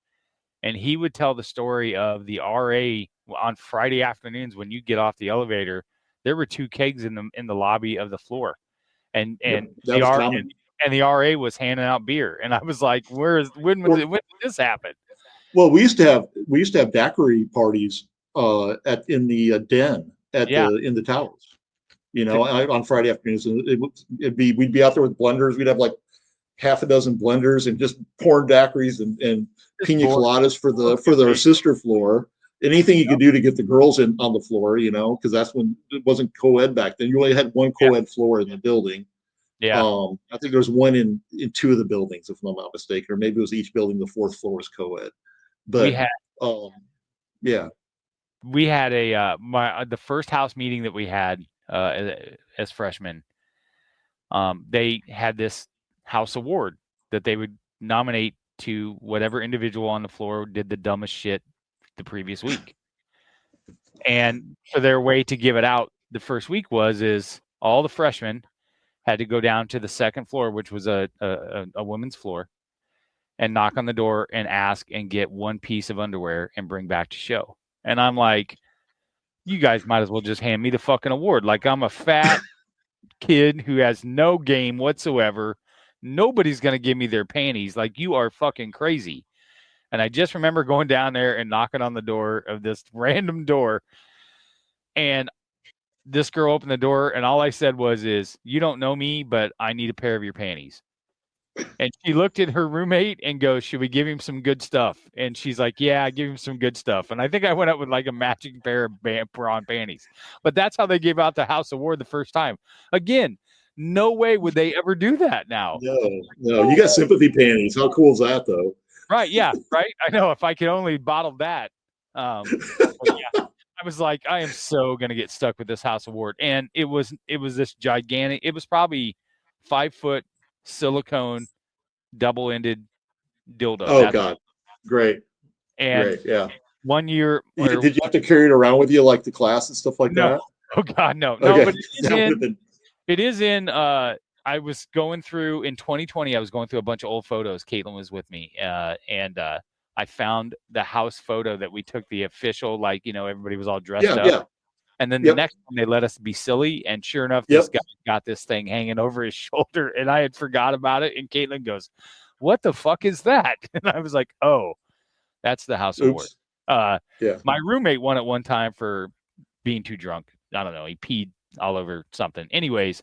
Speaker 1: and he would tell the story of the RA on Friday afternoons when you get off the elevator. There were 2 kegs in the lobby of the floor, and the RA was handing out beer, and I was like, when did this happen?
Speaker 5: Well, we used to have daiquiri parties in the den in the towers, on Friday afternoons. And we'd be out there with blenders. We'd have like half a dozen blenders and just pouring daiquiris and pina coladas for their sister floor. Anything you could do to get the girls on the floor, because that's when it wasn't co-ed back then. You only had one co-ed floor in the building.
Speaker 1: Yeah.
Speaker 5: I think there's one in 2 of the buildings, if I'm not mistaken, or maybe it was each building. The 4th floor was co-ed. But
Speaker 1: we had the first house meeting that we had as freshmen. They had this house award that they would nominate to whatever individual on the floor did the dumbest shit the previous week. And for their way to give it out the first week is all the freshmen had to go down to the 2nd floor, which was a women's floor, and knock on the door and ask and get one piece of underwear and bring back to show. And I'm like, you guys might as well just hand me the fucking award. Like, I'm a fat kid who has no game whatsoever. Nobody's going to give me their panties. Like, you are fucking crazy. And I just remember going down there and knocking on the door of this random door. And this girl opened the door, and all I said was, you don't know me, but I need a pair of your panties. And she looked at her roommate and goes, should we give him some good stuff? And she's like, yeah, give him some good stuff. And I think I went up with like a matching pair of prawn panties. But that's how they gave out the house award the first time. Again, no way would they ever do that now.
Speaker 5: No, you got sympathy panties. How cool is that, though?
Speaker 1: Right, yeah, right. I know, if I could only bottle that. Yeah, I was like, I am so gonna get stuck with this house award. And it was this gigantic. It was probably 5-foot silicone double-ended dildo.
Speaker 5: Oh God, great!
Speaker 1: And
Speaker 5: great, yeah.
Speaker 1: One year,
Speaker 5: did you have to carry it around with you like the class and stuff like that?
Speaker 1: Oh God, no,
Speaker 5: okay.
Speaker 1: But it is in. I was going through in 2020. I was going through a bunch of old photos. Caitlin was with me, and I found the house photo that we took, the official, like, everybody was all dressed up.
Speaker 5: Yeah.
Speaker 1: And then the next one, they let us be silly. And sure enough, this guy got this thing hanging over his shoulder, and I had forgot about it. And Caitlin goes, what the fuck is that? And I was like, oh, that's the house award. My roommate won it one time for being too drunk. I don't know. He peed all over something. Anyways,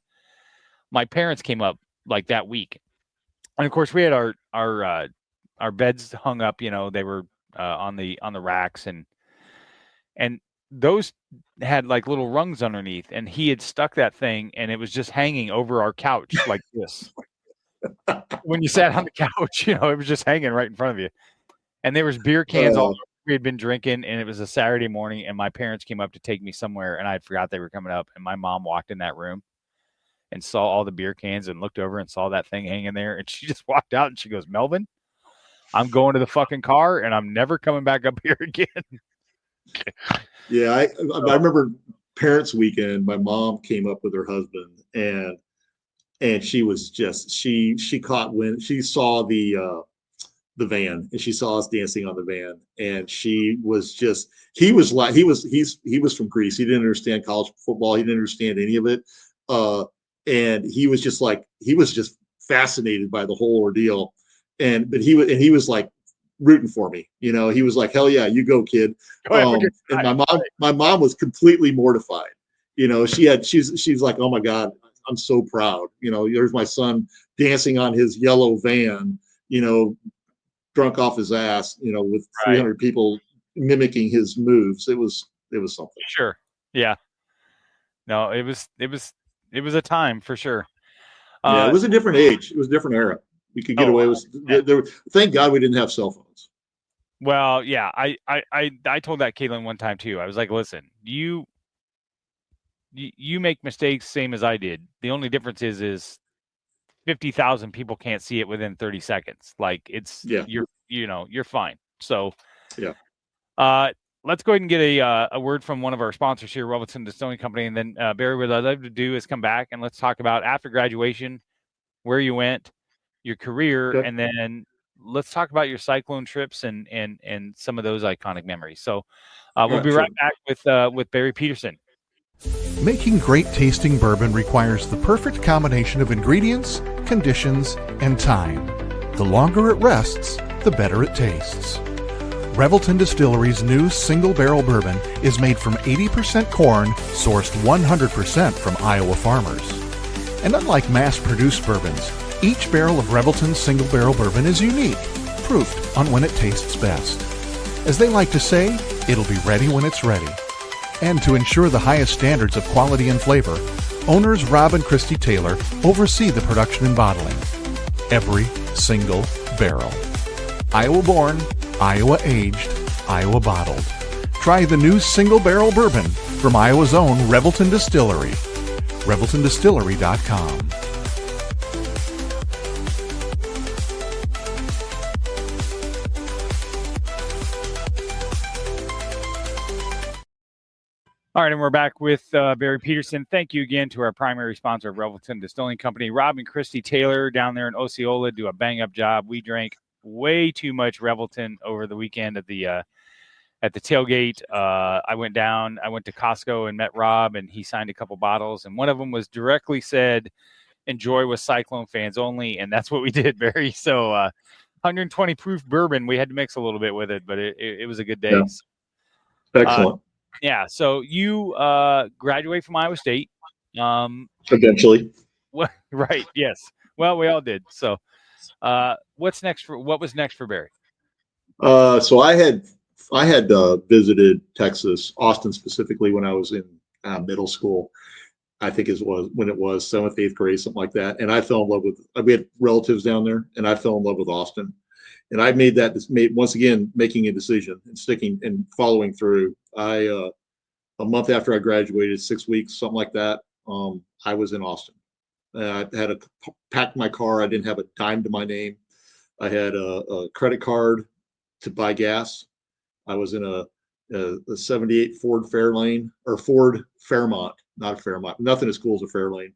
Speaker 1: my parents came up like that week. And of course we had our beds hung up, they were on the racks, and those had like little rungs underneath, and he had stuck that thing, and it was just hanging over our couch like this. When you sat on the couch, it was just hanging right in front of you. And there was beer cans all over. We had been drinking, and it was a Saturday morning, and my parents came up to take me somewhere, and I forgot they were coming up, and my mom walked in that room and saw all the beer cans and looked over and saw that thing hanging there, and she just walked out and she goes, Melvin, I'm going to the fucking car, and I'm never coming back up here again.
Speaker 5: Yeah, I remember parents' weekend. My mom came up with her husband, and she was just she caught wind. She saw the van, and she saw us dancing on the van, and she was just he was from Greece. He didn't understand college football. He didn't understand any of it, and he was just fascinated by the whole ordeal. But he was like rooting for me. He was like, hell yeah, you go, kid. And my mom was completely mortified. She's like, oh my God, I'm so proud. There's my son dancing on his yellow van, drunk off his ass, with 300 people mimicking his moves. It was something.
Speaker 1: Sure. Yeah. No, it was a time for sure.
Speaker 5: Yeah, it
Speaker 1: Uh,
Speaker 5: was a different age. It was a different era. We could get
Speaker 1: oh,
Speaker 5: away with there. Thank God we didn't have cell phones.
Speaker 1: well, yeah. I told that Caitlin one time too. I was like, listen, you make mistakes same as I did. The only difference is 50,000 people can't see it within 30 seconds. Like
Speaker 5: Yeah,
Speaker 1: you're fine. So,
Speaker 5: yeah.
Speaker 1: uh, let's go ahead and get a word from one of our sponsors here, Robertson Distilling Company, and then Barry, what I'd love to do is come back and let's talk about after graduation, where you went, your career,
Speaker 5: Okay.
Speaker 1: and then let's talk about your cyclone trips and some of those iconic memories. So,
Speaker 5: All
Speaker 1: we'll
Speaker 5: right,
Speaker 1: be
Speaker 5: sure.
Speaker 1: right back with Barry Peterson.
Speaker 6: Making great tasting bourbon requires the perfect combination of ingredients, conditions, and time. The longer it rests, the better it tastes. Revelton Distillery's new single barrel bourbon is made from 80% corn, sourced 100% from Iowa farmers. And unlike mass-produced bourbons, each barrel of Revelton's single barrel bourbon is unique, proofed on when it tastes best. As they like to say, it'll be ready when it's ready. And to ensure the highest standards of quality and flavor, owners Rob and Christy Taylor oversee the production and bottling. Every single barrel. Iowa born, Iowa aged, Iowa bottled. Try the new single barrel bourbon from Iowa's own Revelton Distillery. ReveltonDistillery.com.
Speaker 1: All right, and we're back with Barry Peterson. Thank you again to our primary sponsor, Revelton Distilling Company. Rob and Christy Taylor down there in Osceola do a bang-up job. We drank way too much Revelton over the weekend at the tailgate. I went to Costco and met Rob, and he signed a couple bottles, and one of them was directly said, "Enjoy with Cyclone fans only," and that's what we did, Barry. So 120 proof bourbon. We had to mix a little bit with it, but it was a good day.
Speaker 5: Yeah. Excellent.
Speaker 1: Yeah, so you graduate from Iowa State.
Speaker 5: Eventually.
Speaker 1: Right, yes. Well, we all did. So what was next for Barry?
Speaker 5: So I had visited Texas, Austin specifically, when I was in middle school. I think it was when it was 7th, 8th grade, something like that. And I fell in love with. We had relatives down there, and I fell in love with Austin. And I made once again, making a decision and sticking and following through. A month after I graduated, 6 weeks, something like that, I was in Austin. I had packed my car. I didn't have a dime to my name. I had a credit card to buy gas. I was in a 78 Ford Fairlane, or Ford Fairmont, not a Fairmont, nothing as cool as a Fairlane,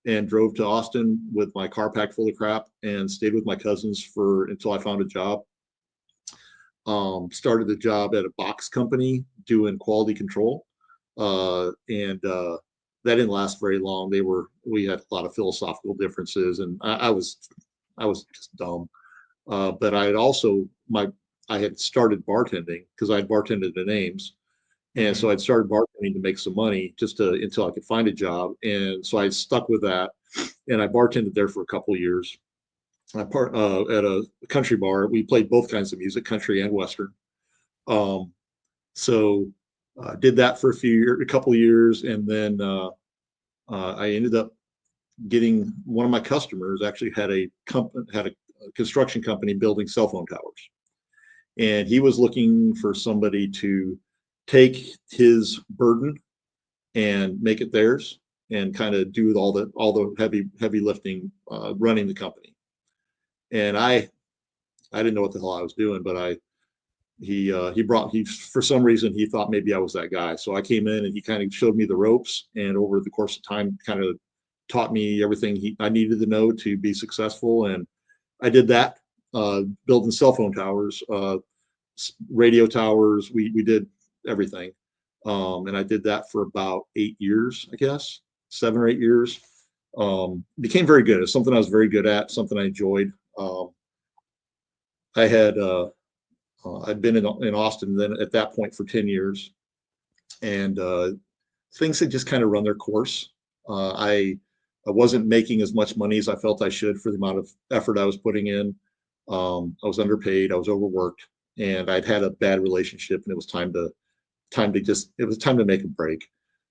Speaker 5: and drove to Austin with my car packed full of crap and stayed with my cousins until I found a job. Started the job at a box company doing quality control. And that didn't last very long. We had a lot of philosophical differences, and I was just dumb. But I had started bartending because I had bartended at Ames. And so I'd started bartending to make some money until I could find a job. And so I stuck with that, and I bartended there for a couple of years. At a country bar. We played both kinds of music, country and Western. So did that for a couple of years, and then I ended up getting one of my customers actually had a construction company building cell phone towers, and he was looking for somebody to take his burden and make it theirs, and kind of do all the heavy lifting, running the company. And I didn't know what the hell I was doing, but he for some reason he thought maybe I was that guy. So I came in and he kind of showed me the ropes, and over the course of time kind of taught me everything I needed to know to be successful. And I did that, building cell phone towers, radio towers. We did everything. And I did that for about 8 years, I guess, 7 or 8 years. Became very good. It's something I was very good at, something I enjoyed. I'd been in Austin then at that point for 10 years, and things had just kind of run their course. I wasn't making as much money as I felt I should for the amount of effort I was putting in. I was underpaid, I was overworked, and I'd had a bad relationship, and it was time to make a break.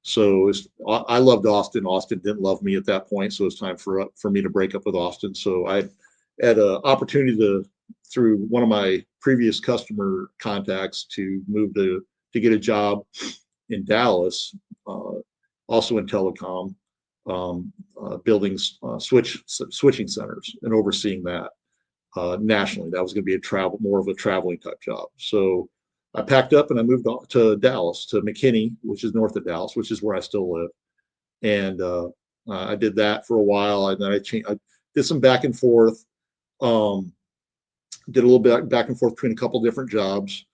Speaker 5: So I loved Austin. Austin didn't love me at that point, so it was time for me to break up with Austin. So I had an opportunity through one of my previous customer contacts, to move to get a job in Dallas, also in telecom, building switching centers and overseeing that nationally. That was going to be more of a traveling type job. So I packed up and I moved on to Dallas, to McKinney, which is north of Dallas, which is where I still live. And I did that for a while, and then I did some back and forth. Did a little bit back and forth between a couple different jobs.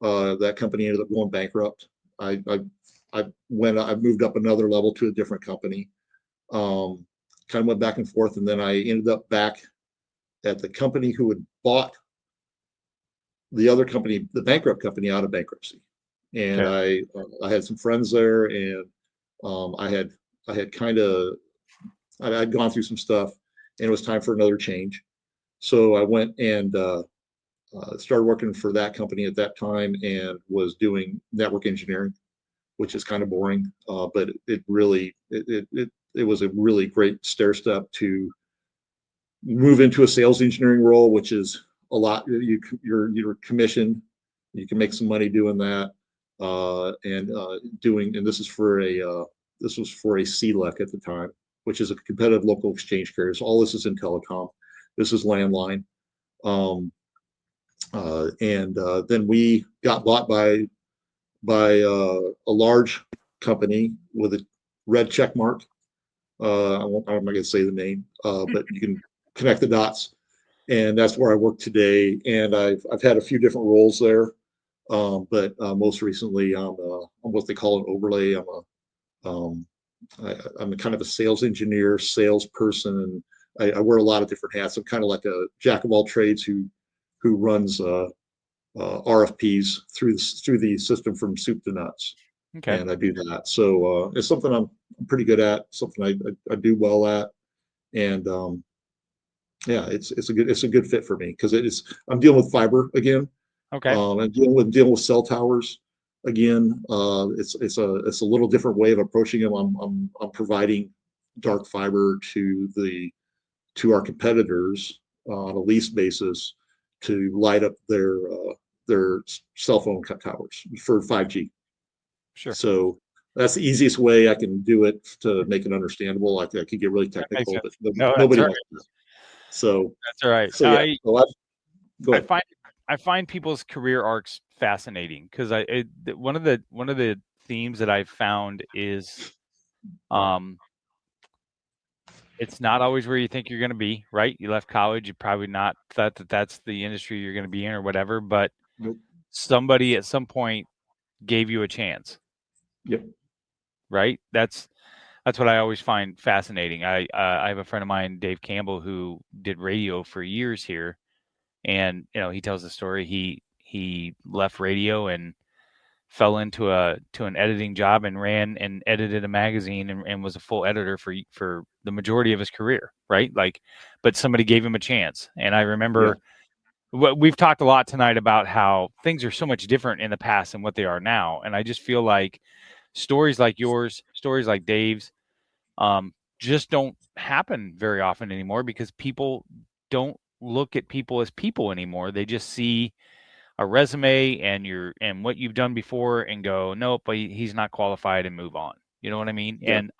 Speaker 5: That company ended up going bankrupt. I moved up another level to a different company. Kind of went back and forth, and then I ended up back at the company who had bought the other company, the bankrupt company, out of bankruptcy. And okay. I had some friends there, and I'd gone through some stuff, and it was time for another change. So I went and started working for that company at that time, and was doing network engineering, which is kind of boring, but it was a really great stair step to move into a sales engineering role, which is a lot. You're commissioned, you can make some money doing that, and this was for a CLEC at the time, which is a competitive local exchange carrier. So all this is in telecom. This is landline. Then we got bought by a large company with a red check mark. I'm not going to say the name, but you can connect the dots. And that's where I work today. And I've had a few different roles there, but most recently I'm what they call an overlay. I'm kind of a sales engineer, salesperson, and I wear a lot of different hats. I'm kind of like a jack of all trades who runs RFPs through the system from soup to nuts. Okay. And I do that. So it's something I'm pretty good at, something I do well at, and yeah, it's a good fit for me, because I'm dealing with fiber again. Okay. And dealing with cell towers again. It's a little different way of approaching them. I'm providing dark fiber to our competitors on a lease basis to light up their cell phone towers for 5G. Sure. So that's the easiest way I can do it to make it understandable. I could get really technical, but nobody wants to. So
Speaker 1: that's all right. So yeah, I find people's career arcs fascinating, because one of the themes that I've found is, it's not always where you think you're going to be, right? You left college, you probably not thought that that's the industry you're going to be in or whatever, but somebody at some point gave you a chance.
Speaker 5: Yep.
Speaker 1: Right? That's what I always find fascinating. I have a friend of mine, Dave Campbell, who did radio for years here, and he tells the story. He left radio and fell into an editing job and ran and edited a magazine and was a full editor for the majority of his career, right? But somebody gave him a chance. And I remember we've talked a lot tonight about how things are so much different in the past than what they are now. And I just feel like stories like yours, stories like Dave's, just don't happen very often anymore, because people don't look at people as people anymore. They just see a resume and what you've done before and go, nope, but he's not qualified, and move on. You know what I mean? Yeah. And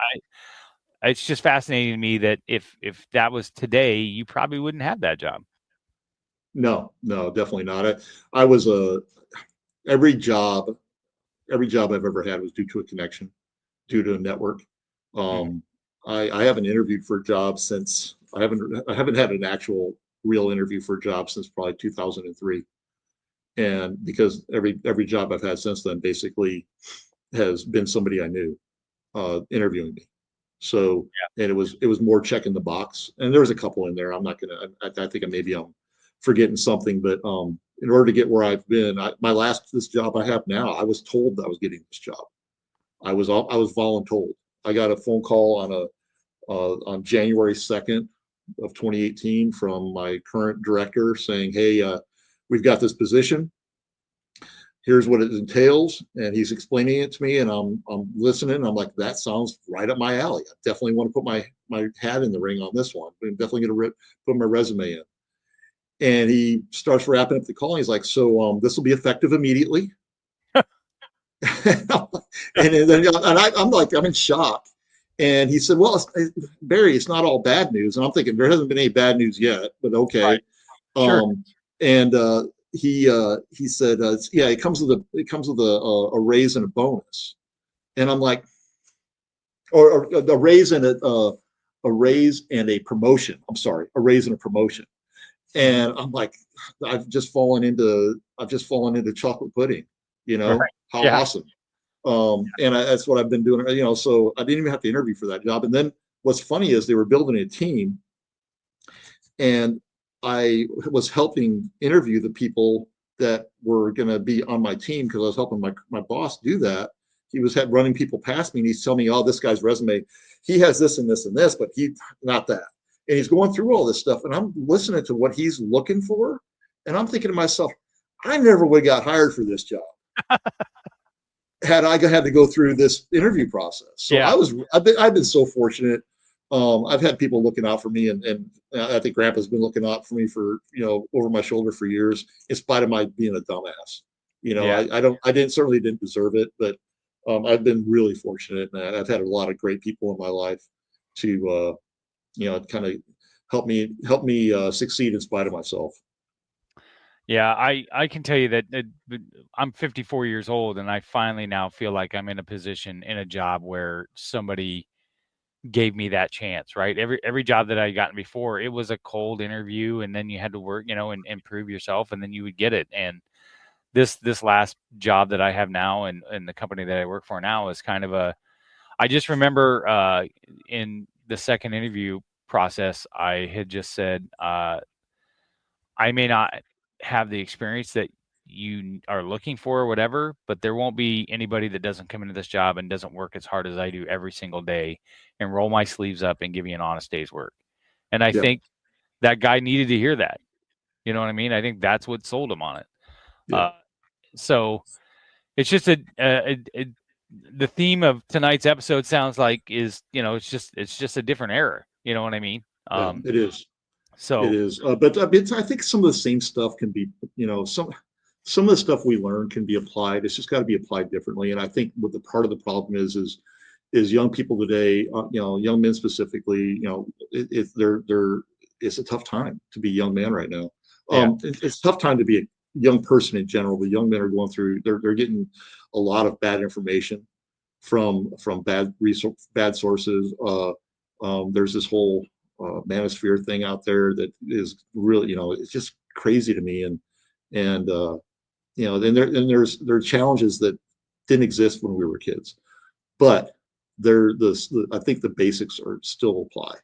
Speaker 1: it's just fascinating to me that if that was today, you probably wouldn't have that job.
Speaker 5: No, definitely not. I was every job I've ever had was due to a connection, due to a network. I haven't interviewed for a job since I haven't had an actual real interview for a job since probably 2003. And because every job I've had since then basically has been somebody I knew interviewing me. So and it was more checking the box. And there was a couple in there. I'm not gonna. I think maybe I'm forgetting something, but in order to get where I've been, this job I have now, I was told that I was getting this job. I was voluntold. I got a phone call on January 2nd of 2018 from my current director saying, "Hey, we've got this position. here's what it entails. And he's explaining it to me, and I'm listening. I'm like, that sounds right up my alley. I definitely want to put my hat in the ring on this one. I'm definitely going to put my resume in. And he starts wrapping up the call. He's like, so this will be effective immediately. and then I'm like, I'm in shock. And he said, well, Barry, it's not all bad news. And I'm thinking, there hasn't been any bad news yet, but okay.
Speaker 1: Right. Sure.
Speaker 5: And he said, yeah, it comes with a raise and a bonus. And I'm like, or a raise and a promotion. I'm sorry, a raise and a promotion. And I'm like, I've just fallen into chocolate pudding,
Speaker 1: Right.
Speaker 5: how
Speaker 1: Yeah.
Speaker 5: awesome. And that's what I've been doing, so I didn't even have to interview for that job. And then what's funny is they were building a team, and I was helping interview the people that were going to be on my team, because I was helping my boss do that. He was running people past me, and he's telling me, oh, this guy's resume, he has this and this and this, but he not that. And he's going through all this stuff, and I'm listening to what he's looking for, and I'm thinking to myself, I never would have got hired for this job had I had to go through this interview process. So
Speaker 1: Yeah.
Speaker 5: I've been so fortunate. I've had people looking out for me, and I think Grandpa's been looking out for me for, over my shoulder for years, in spite of my being a dumbass.
Speaker 1: Yeah.
Speaker 5: I certainly didn't deserve it, but I've been really fortunate, and I've had a lot of great people in my life to, kind of help me succeed in spite of myself.
Speaker 1: Yeah, I can tell you that I'm 54 years old, and I finally now feel like I'm in a position in a job where somebody gave me that chance, right? Every job that I gotten before, it was a cold interview, and then you had to work, and prove yourself, and then you would get it. And this last job that I have now, and the company that I work for now, is kind of I just remember in the second interview process, I had just said, I may not have the experience that you are looking for or whatever, but there won't be anybody that doesn't come into this job and doesn't work as hard as I do every single day and roll my sleeves up and give you an honest day's work. And I
Speaker 5: Yeah.
Speaker 1: think that guy needed to hear that. You know what I mean? I think that's what sold him on it.
Speaker 5: Yeah.
Speaker 1: So it's just the theme of tonight's episode sounds like it's just a different era. You know what I mean?
Speaker 5: Yeah, it is.
Speaker 1: So
Speaker 5: It is, but I think some of the same stuff can be, some of the stuff we learn can be applied. It's just got to be applied differently. And I think what the part of the problem is young people today, young men specifically, it's a tough time to be a young man right now. It's a tough time to be a young person in general. The young men are going through, they're getting a lot of bad information from bad sources. There's this whole manosphere thing out there that is really, it's just crazy to me. And then there are challenges that didn't exist when we were kids, but I think the basics are still apply.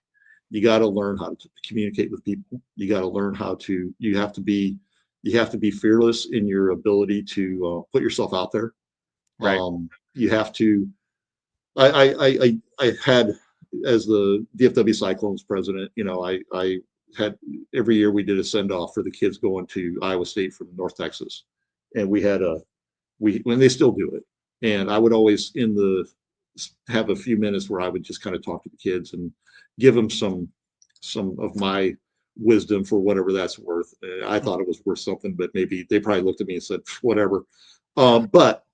Speaker 5: You got to learn how to communicate with people. You got to learn you have to be fearless in your ability to put yourself out there.
Speaker 1: right.
Speaker 5: You have to, I had, as the DFW Cyclones president, I had, every year we did a send off for the kids going to Iowa State from North Texas, and we had when they still do it, and I would always have a few minutes where I would just kind of talk to the kids and give them some of my wisdom for whatever that's worth. I thought it was worth something, but maybe they probably looked at me and said whatever. But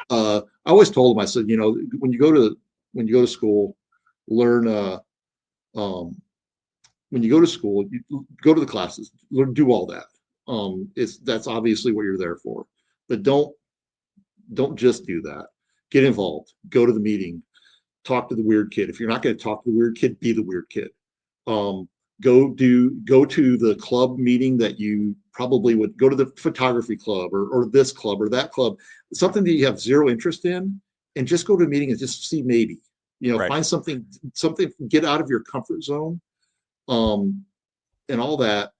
Speaker 5: I always told them, I said, when you go to school, learn when you go to school, you go to the classes, do all that. That's obviously what you're there for, but don't just do that. Get involved, go to the meeting, talk to the weird kid. If you're not going to talk to the weird kid, be the weird kid. Go to the club meeting that you probably would go to, the photography club or this club or that club, something that you have zero interest in, and just go to a meeting and just see, maybe,
Speaker 1: Right.
Speaker 5: find something, get out of your comfort zone, and all that.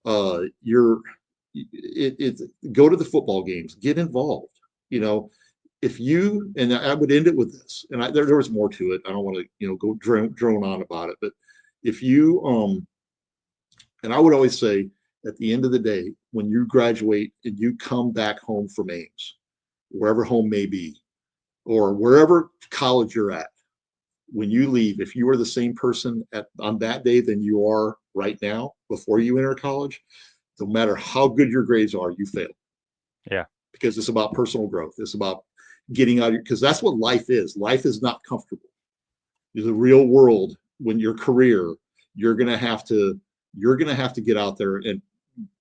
Speaker 5: Go to the football games, get involved. If you, and I would end it with this, and there was more to it. I don't want to, go drone on about it, but if you, and I would always say, at the end of the day, when you graduate and you come back home from Ames, wherever home may be, or wherever college you're at, when you leave, if you are the same person on that day than you are right now before you enter college, no matter how good your grades are, you fail.
Speaker 1: Yeah.
Speaker 5: Because it's about personal growth. It's about getting out of because that's what life is. Life is not comfortable. The real world, when your career, you're gonna have to get out there, and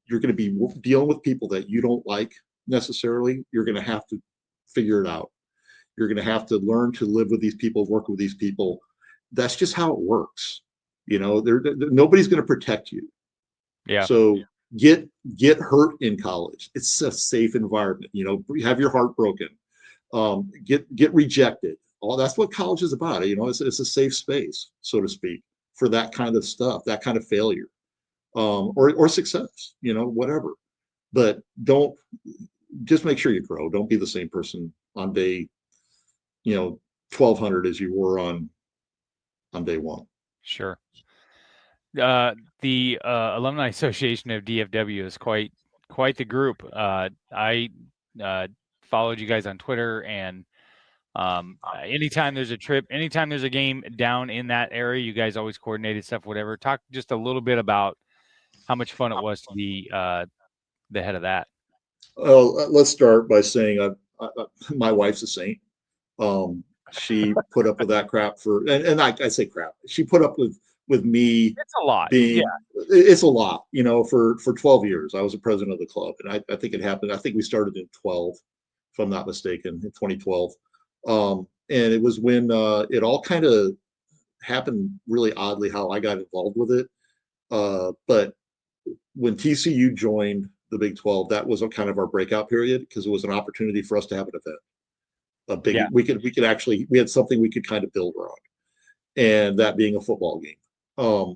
Speaker 5: you're gonna be dealing with people that you don't like necessarily. You're gonna have to figure it out. You're gonna have to learn to live with these people, work with these people. That's just how it works. Nobody's gonna protect you.
Speaker 1: Yeah.
Speaker 5: So get hurt in college. It's a safe environment. Have your heart broken. Get rejected. All that's what college is about. It's a safe space, so to speak, for that kind of stuff, that kind of failure, or success. Whatever. But don't just make sure you grow. Don't be the same person on day 1200 as you were on day one.
Speaker 1: Sure. The Alumni Association of DFW is quite the group. I followed you guys on Twitter, and anytime there's a trip, anytime there's a game down in that area, you guys always coordinated stuff, whatever. Talk just a little bit about how much fun it was to be the head of that.
Speaker 5: Well, let's start by saying my wife's a saint. She put up with that crap and I say crap. She put up with me.
Speaker 1: It's a lot.
Speaker 5: It's a lot, for 12 years. I was the president of the club, and I think it happened. I think we started in 12, if I'm not mistaken, in 2012. And it was when it all kind of happened really oddly how I got involved with it. But when TCU joined the Big 12, that was a kind of our breakout period because it was an opportunity for us to have an event. We had something we could kind of build around, and that being a football game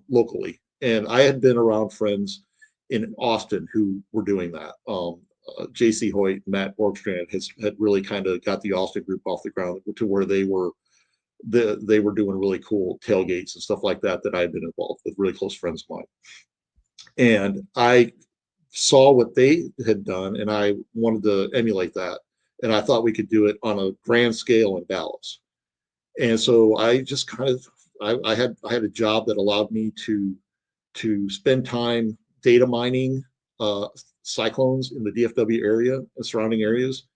Speaker 5: locally. And I had been around friends in Austin who were doing that. JC Hoyt, Matt Borgstrand had really kind of got the Austin group off the ground to where they were doing really cool tailgates and stuff like that I had been involved with, really close friends of mine. And I saw what they had done, and I wanted to emulate that. And I thought we could do it on a grand scale in Dallas. And so I just kind of I had a job that allowed me to spend time data mining cyclones in the DFW area and surrounding areas.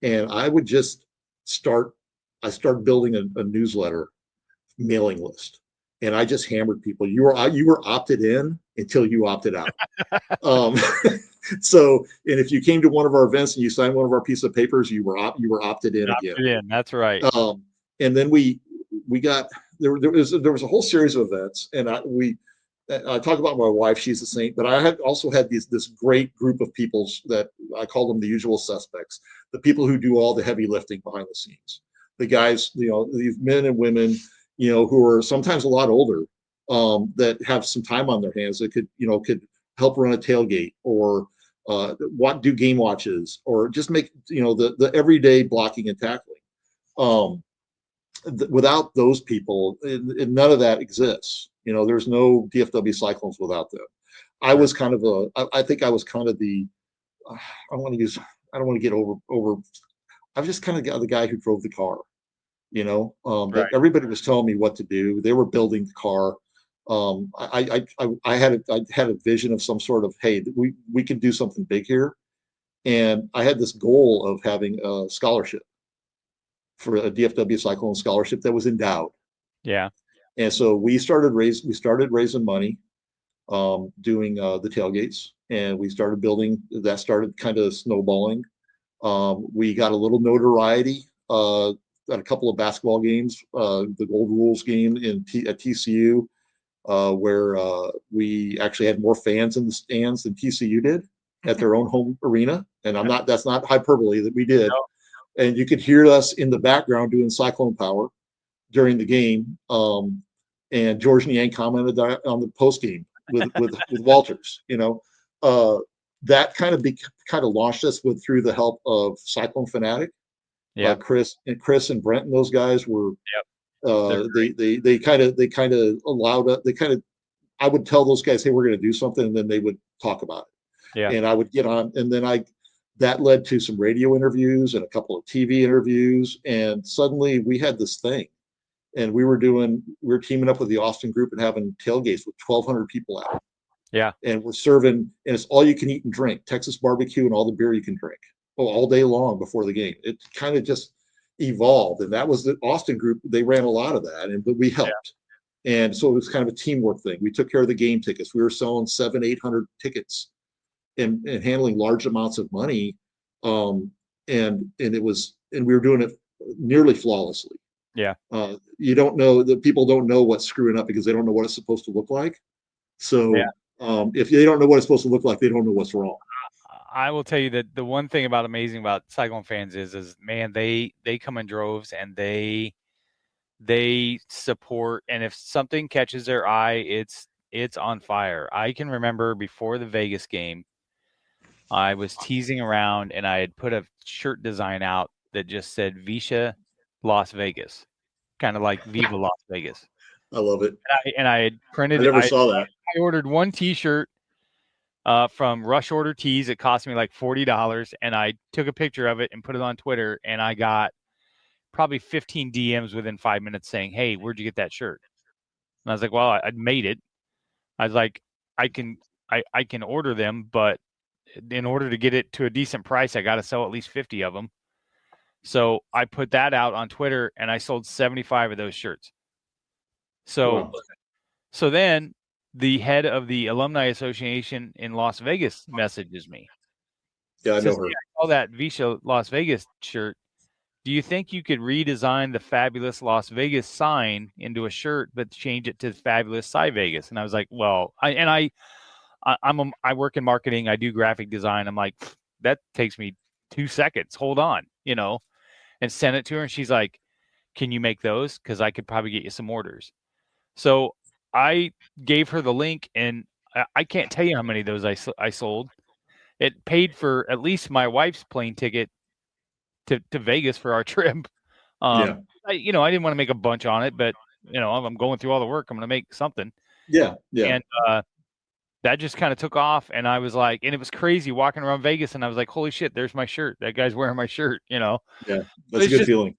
Speaker 5: And I would just started building a newsletter mailing list. And I just hammered people. You were opted in until you opted out. So, and if you came to one of our events and you signed one of our piece of papers, you were opted in again.
Speaker 1: That's right.
Speaker 5: And then we got there was a whole series of events, and I talk about my wife, she's a saint, but I also had this great group of people that I call them the usual suspects, the people who do all the heavy lifting behind the scenes, the guys, these men and women, who are sometimes a lot older, that have some time on their hands that could help run a tailgate or do game watches or just make the everyday blocking and tackling. Without those people, none of that exists. There's no DFW Cyclones without them. I was kind of I think I was kind of the I don't want to get over. I was just kind of the guy who drove the car. That everybody was telling me what to do. They were building the car. I had a vision of some sort of, hey, we can do something big here, and I had this goal of having a scholarship for a DFW Cyclone scholarship that was endowed.
Speaker 1: Yeah.
Speaker 5: And so we started raising money, doing the tailgates, and we started building. That started kind of snowballing. We got a little notoriety at a couple of basketball games, the Gold Rules game at TCU. Where we actually had more fans in the stands than TCU did at their own home arena. And that's not hyperbole, that we did. No. And you could hear us in the background doing Cyclone Power during the game. And George Niang commented on the post game with Walters, that kind of launched us through the help of Cyclone Fanatic. Yeah. Chris and Brent and those guys were, they kind of allowed us, I would tell those guys, hey, we're going to do something, and then they would talk about it.
Speaker 1: Yeah.
Speaker 5: And I would get on, and then that led to some radio interviews and a couple of TV interviews. And suddenly we had this thing, and we were teaming up with the Austin group and having tailgates with 1,200 people out.
Speaker 1: Yeah.
Speaker 5: And we're serving, and it's all you can eat and drink, Texas barbecue and all the beer you can drink, all day long before the game. It kind of just evolved, and that was the Austin group. They ran a lot of that, but we helped. And so it was kind of a teamwork thing. We took care of the game tickets. We were selling 700-800 tickets and handling large amounts of money. And we were doing it nearly flawlessly.
Speaker 1: Yeah.
Speaker 5: You don't know, the people don't know what's screwing up because they don't know what it's supposed to look like. So if they don't know what it's supposed to look like, they don't know what's wrong.
Speaker 1: I will tell you that the one thing amazing about Cyclone fans is man, they come in droves and they support, and if something catches their eye, it's on fire. I can remember before the Vegas game, I was teasing around and I had put a shirt design out that just said Visha Las Vegas, kind of like Viva Las Vegas.
Speaker 5: I love it.
Speaker 1: And I had printed.
Speaker 5: I never saw that.
Speaker 1: I ordered one T-shirt from Rush Order Tees. It cost me like $40, and I took a picture of it and put it on Twitter, and I got probably 15 DMs within 5 minutes saying, "Hey, where'd you get that shirt?" And I was like, "Well, I'd made it." I was like, I can order them, but in order to get it to a decent price, I got to sell at least 50 of them. So I put that out on Twitter, and I sold 75 of those shirts. So then the head of the Alumni Association in Las Vegas messages me.
Speaker 5: Yeah, I know her.
Speaker 1: I saw that Visha Las Vegas shirt. Do you think you could redesign the Fabulous Las Vegas sign into a shirt, but change it to Fabulous Cy Vegas? And I was like, well, I work in marketing. I do graphic design. I'm like, that takes me 2 seconds. Hold on, and send it to her. And she's like, can you make those? Because I could probably get you some orders. So I gave her the link, and I can't tell you how many of those I sold. It paid for at least my wife's plane ticket to Vegas for our trip. I didn't want to make a bunch on it, but I'm going through all the work. I'm going to make something.
Speaker 5: Yeah.
Speaker 1: And that just kind of took off, and I was like, and it was crazy walking around Vegas, and I was like, holy shit, there's my shirt. That guy's wearing my shirt.
Speaker 5: Yeah, that's a good feeling.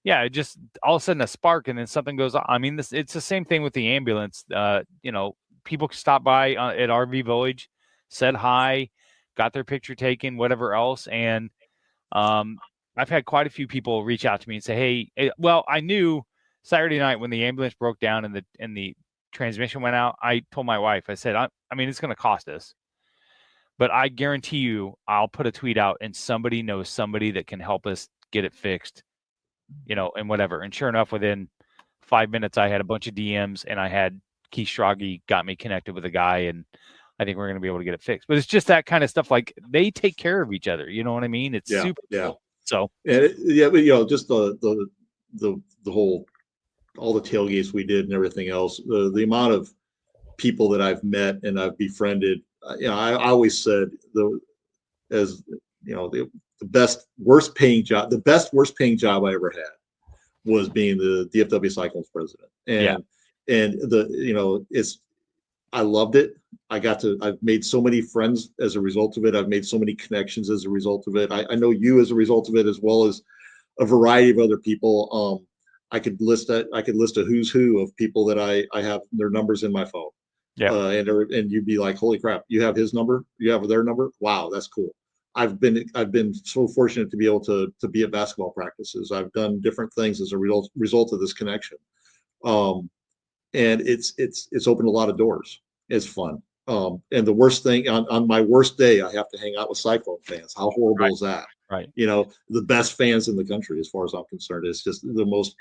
Speaker 1: It just all of a sudden a spark, and then something goes on. I mean, it's the same thing with the ambulance. People stop by at RV Village, said hi, got their picture taken, whatever else, and I've had quite a few people reach out to me and say, hey, well, I knew Saturday night when the ambulance broke down and the transmission went out, I told my wife, I said, I mean, it's going to cost us, but I guarantee you I'll put a tweet out and somebody knows somebody that can help us get it fixed, and whatever. And sure enough, within 5 minutes, I had a bunch of DMs, and I had Keith Stragi got me connected with a guy, and I think we're going to be able to get it fixed. But it's just that kind of stuff. Like, they take care of each other. You know what I mean? It's super cool. So
Speaker 5: just the whole, all the tailgates we did and everything else, the amount of people that I've met and I've befriended, I always said the best worst paying job I ever had was being the DFW Cyclones president. I loved it. I've made so many friends as a result of it. I've made so many connections as a result of it. I know you as a result of it, as well as a variety of other people. I could list a who's who of people that I have their numbers in my phone. Yeah. And you'd be like, holy crap, you have his number? You have their number? Wow, that's cool. I've been so fortunate to be able to be at basketball practices. I've done different things as a result of this connection. And it's opened a lot of doors. It's fun. And the worst thing on my worst day, I have to hang out with Cyclone fans. How horrible is that?
Speaker 1: Right.
Speaker 5: The best fans in the country, as far as I'm concerned. It's just the most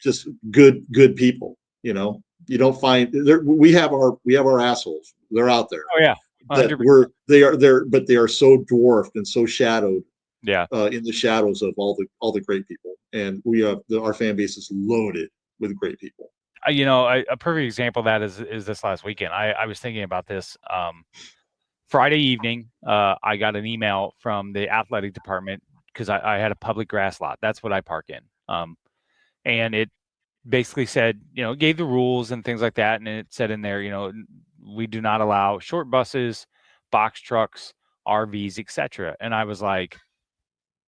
Speaker 5: just good people. You don't find we have our assholes. They're out there.
Speaker 1: Oh yeah.
Speaker 5: But they are so dwarfed and so shadowed.
Speaker 1: Yeah.
Speaker 5: In the shadows of all the great people. And our fan base is loaded with great people.
Speaker 1: A perfect example of that is this last weekend. I was thinking about this. Friday evening, I got an email from the athletic department because I had a public grass lot. That's what I park in. And it basically said, gave the rules and things like that. And it said in there, we do not allow short buses, box trucks, RVs, etc. And I was like,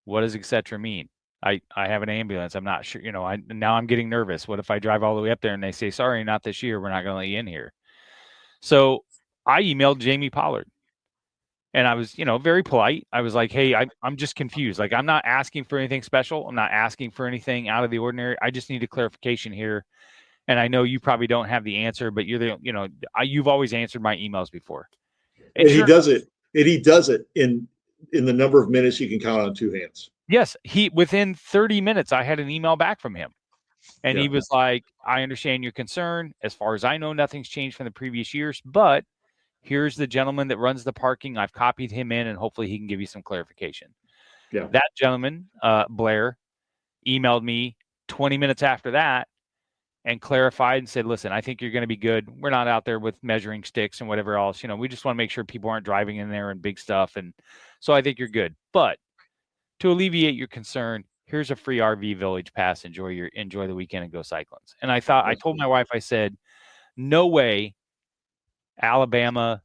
Speaker 1: what does etc. mean? I have an ambulance. I'm not sure, now I'm getting nervous. What if I drive all the way up there and they say, sorry, not this year. We're not going to let you in here. So I emailed Jamie Pollard. And I was, very polite. I was like, hey, I'm just confused. Like, I'm not asking for anything special. I'm not asking for anything out of the ordinary. I just need a clarification here. And I know you probably don't have the answer, but you've always answered my emails before.
Speaker 5: And he does it. And he does it in the number of minutes you can count on two hands.
Speaker 1: Yes. Within 30 minutes, I had an email back from him. And he was like, I understand your concern. As far as I know, nothing's changed from the previous years, but here's the gentleman that runs the parking. I've copied him in, and hopefully he can give you some clarification.
Speaker 5: Yeah.
Speaker 1: That gentleman, Blair, emailed me 20 minutes after that and clarified and said, listen, I think you're going to be good. We're not out there with measuring sticks and whatever else. We just want to make sure people aren't driving in there and big stuff. And so I think you're good. But to alleviate your concern, here's a free RV Village pass. Enjoy the weekend and go Cyclones. And I told my wife, I said, no way Alabama,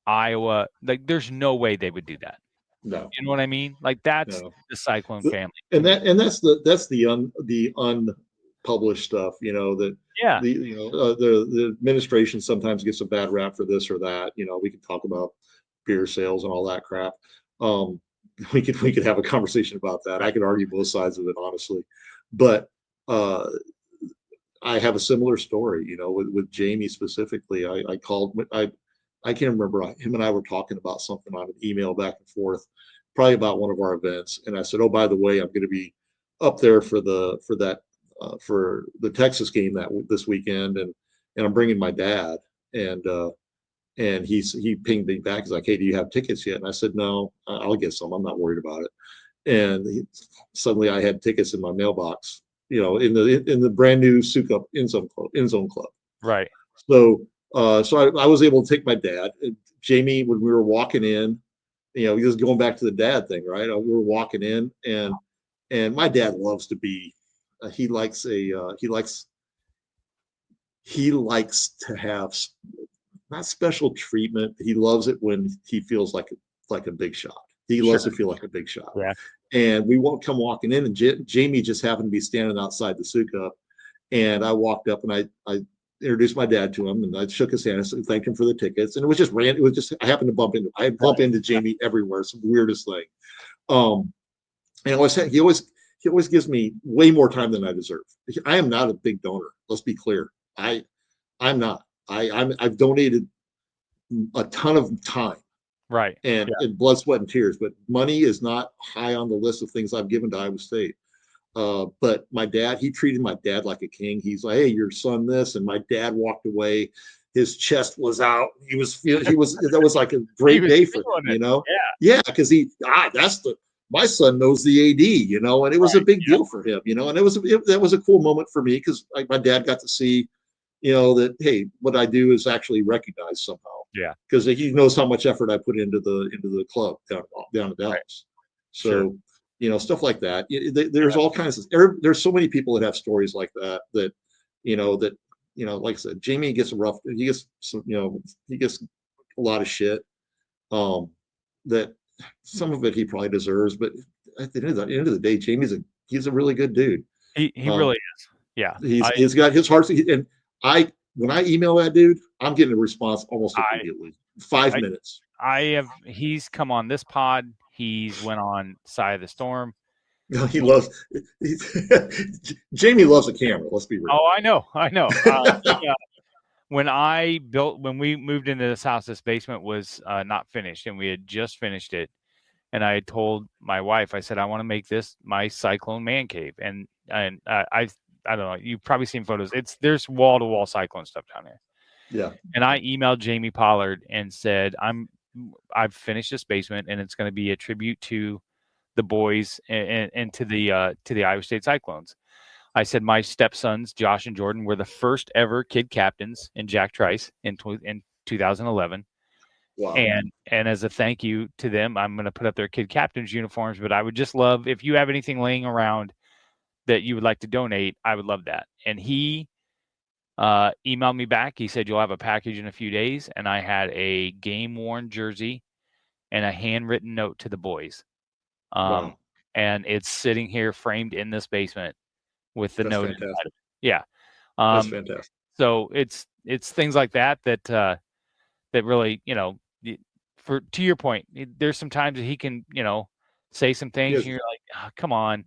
Speaker 1: Iowa, like there's no way they would do that.
Speaker 5: No.
Speaker 1: You know what I mean? Like that's the Cyclone family.
Speaker 5: And that's the unpublished stuff, that the administration sometimes gets a bad rap for this or that. We can talk about beer sales and all that crap. We could have a conversation about that. I could argue both sides of it, honestly. But I have a similar story, with Jamie specifically. I called, I can't remember, him and I were talking about something on an email back and forth, probably about one of our events. And I said, oh, by the way, I'm going to be up there for the Texas game this weekend. And I'm bringing my dad. And he pinged me back. He's like, hey, do you have tickets yet? And I said, no, I'll get some. I'm not worried about it. And suddenly I had tickets in my mailbox, in the brand new Suka end zone club.
Speaker 1: Right.
Speaker 5: So I was able to take my dad. Jamie, when we were walking in, just going back to the dad thing, right? We were walking in, and my dad loves to be. He likes to have not special treatment. He loves it when he feels like a big shot. He loves to feel like a big shot.
Speaker 1: Yeah.
Speaker 5: And we won't come walking in, and Jamie just happened to be standing outside the Suka, and I walked up and I introduced my dad to him, and I shook his hand and thanked him for the tickets. And it was just random. It was just I happened to bump into Jamie everywhere. It's the weirdest thing. And he always gives me way more time than I deserve. I am not a big donor. Let's be clear. I'm not. I've donated a ton of time.
Speaker 1: Right.
Speaker 5: And blood, sweat, and tears. But money is not high on the list of things I've given to Iowa State. But my dad, he treated my dad like a king. He's like, hey, your son this. And my dad walked away. His chest was out. That was like a great day for him, Yeah, because my son knows the AD, and it was a big deal for him, and that was a cool moment for me because my dad got to see, that, hey, what I do is actually recognized somehow.
Speaker 1: Yeah.
Speaker 5: Because he knows how much effort I put into the club down in Dallas. Right. So, stuff like that. There's all kinds of, there's so many people that have stories like that, like I said, Jamie gets he gets a lot of shit, that some of it he probably deserves, but at the end of the day, he's a really good dude.
Speaker 1: He really is. Yeah.
Speaker 5: He's got his heart. And when I email that dude, I'm getting a response almost immediately. 5 minutes.
Speaker 1: He's come on this pod. He's went on Side of the Storm.
Speaker 5: Jamie loves a camera. Let's be real.
Speaker 1: Oh, I know. When we moved into this house, this basement was not finished, and we had just finished it. And I had told my wife, I said, I want to make this my Cyclone man cave. And I don't know. You've probably seen photos. There's wall to wall Cyclone stuff down there.
Speaker 5: Yeah. And
Speaker 1: I emailed Jamie Pollard and said, I've finished this basement, and it's going to be a tribute to the boys and to the Iowa State Cyclones. I said my stepsons, Josh and Jordan, were the first ever kid captains in Jack Trice in 2011.
Speaker 5: Wow.
Speaker 1: And as a thank you to them, I'm going to put up their kid captains uniforms. But I would just love, if you have anything laying around that you would like to donate, I would love that. And he emailed me back. He said, you'll have a package in a few days. And I had a game worn jersey and a handwritten note to the boys.
Speaker 5: Wow.
Speaker 1: And it's sitting here framed in this basement with the
Speaker 5: That's
Speaker 1: note
Speaker 5: fantastic.
Speaker 1: inside of it. Yeah.
Speaker 5: That's fantastic.
Speaker 1: So it's things like that that really, to your point, there's some times that he can, say some things
Speaker 5: Yes.
Speaker 1: and you're like, oh, come on.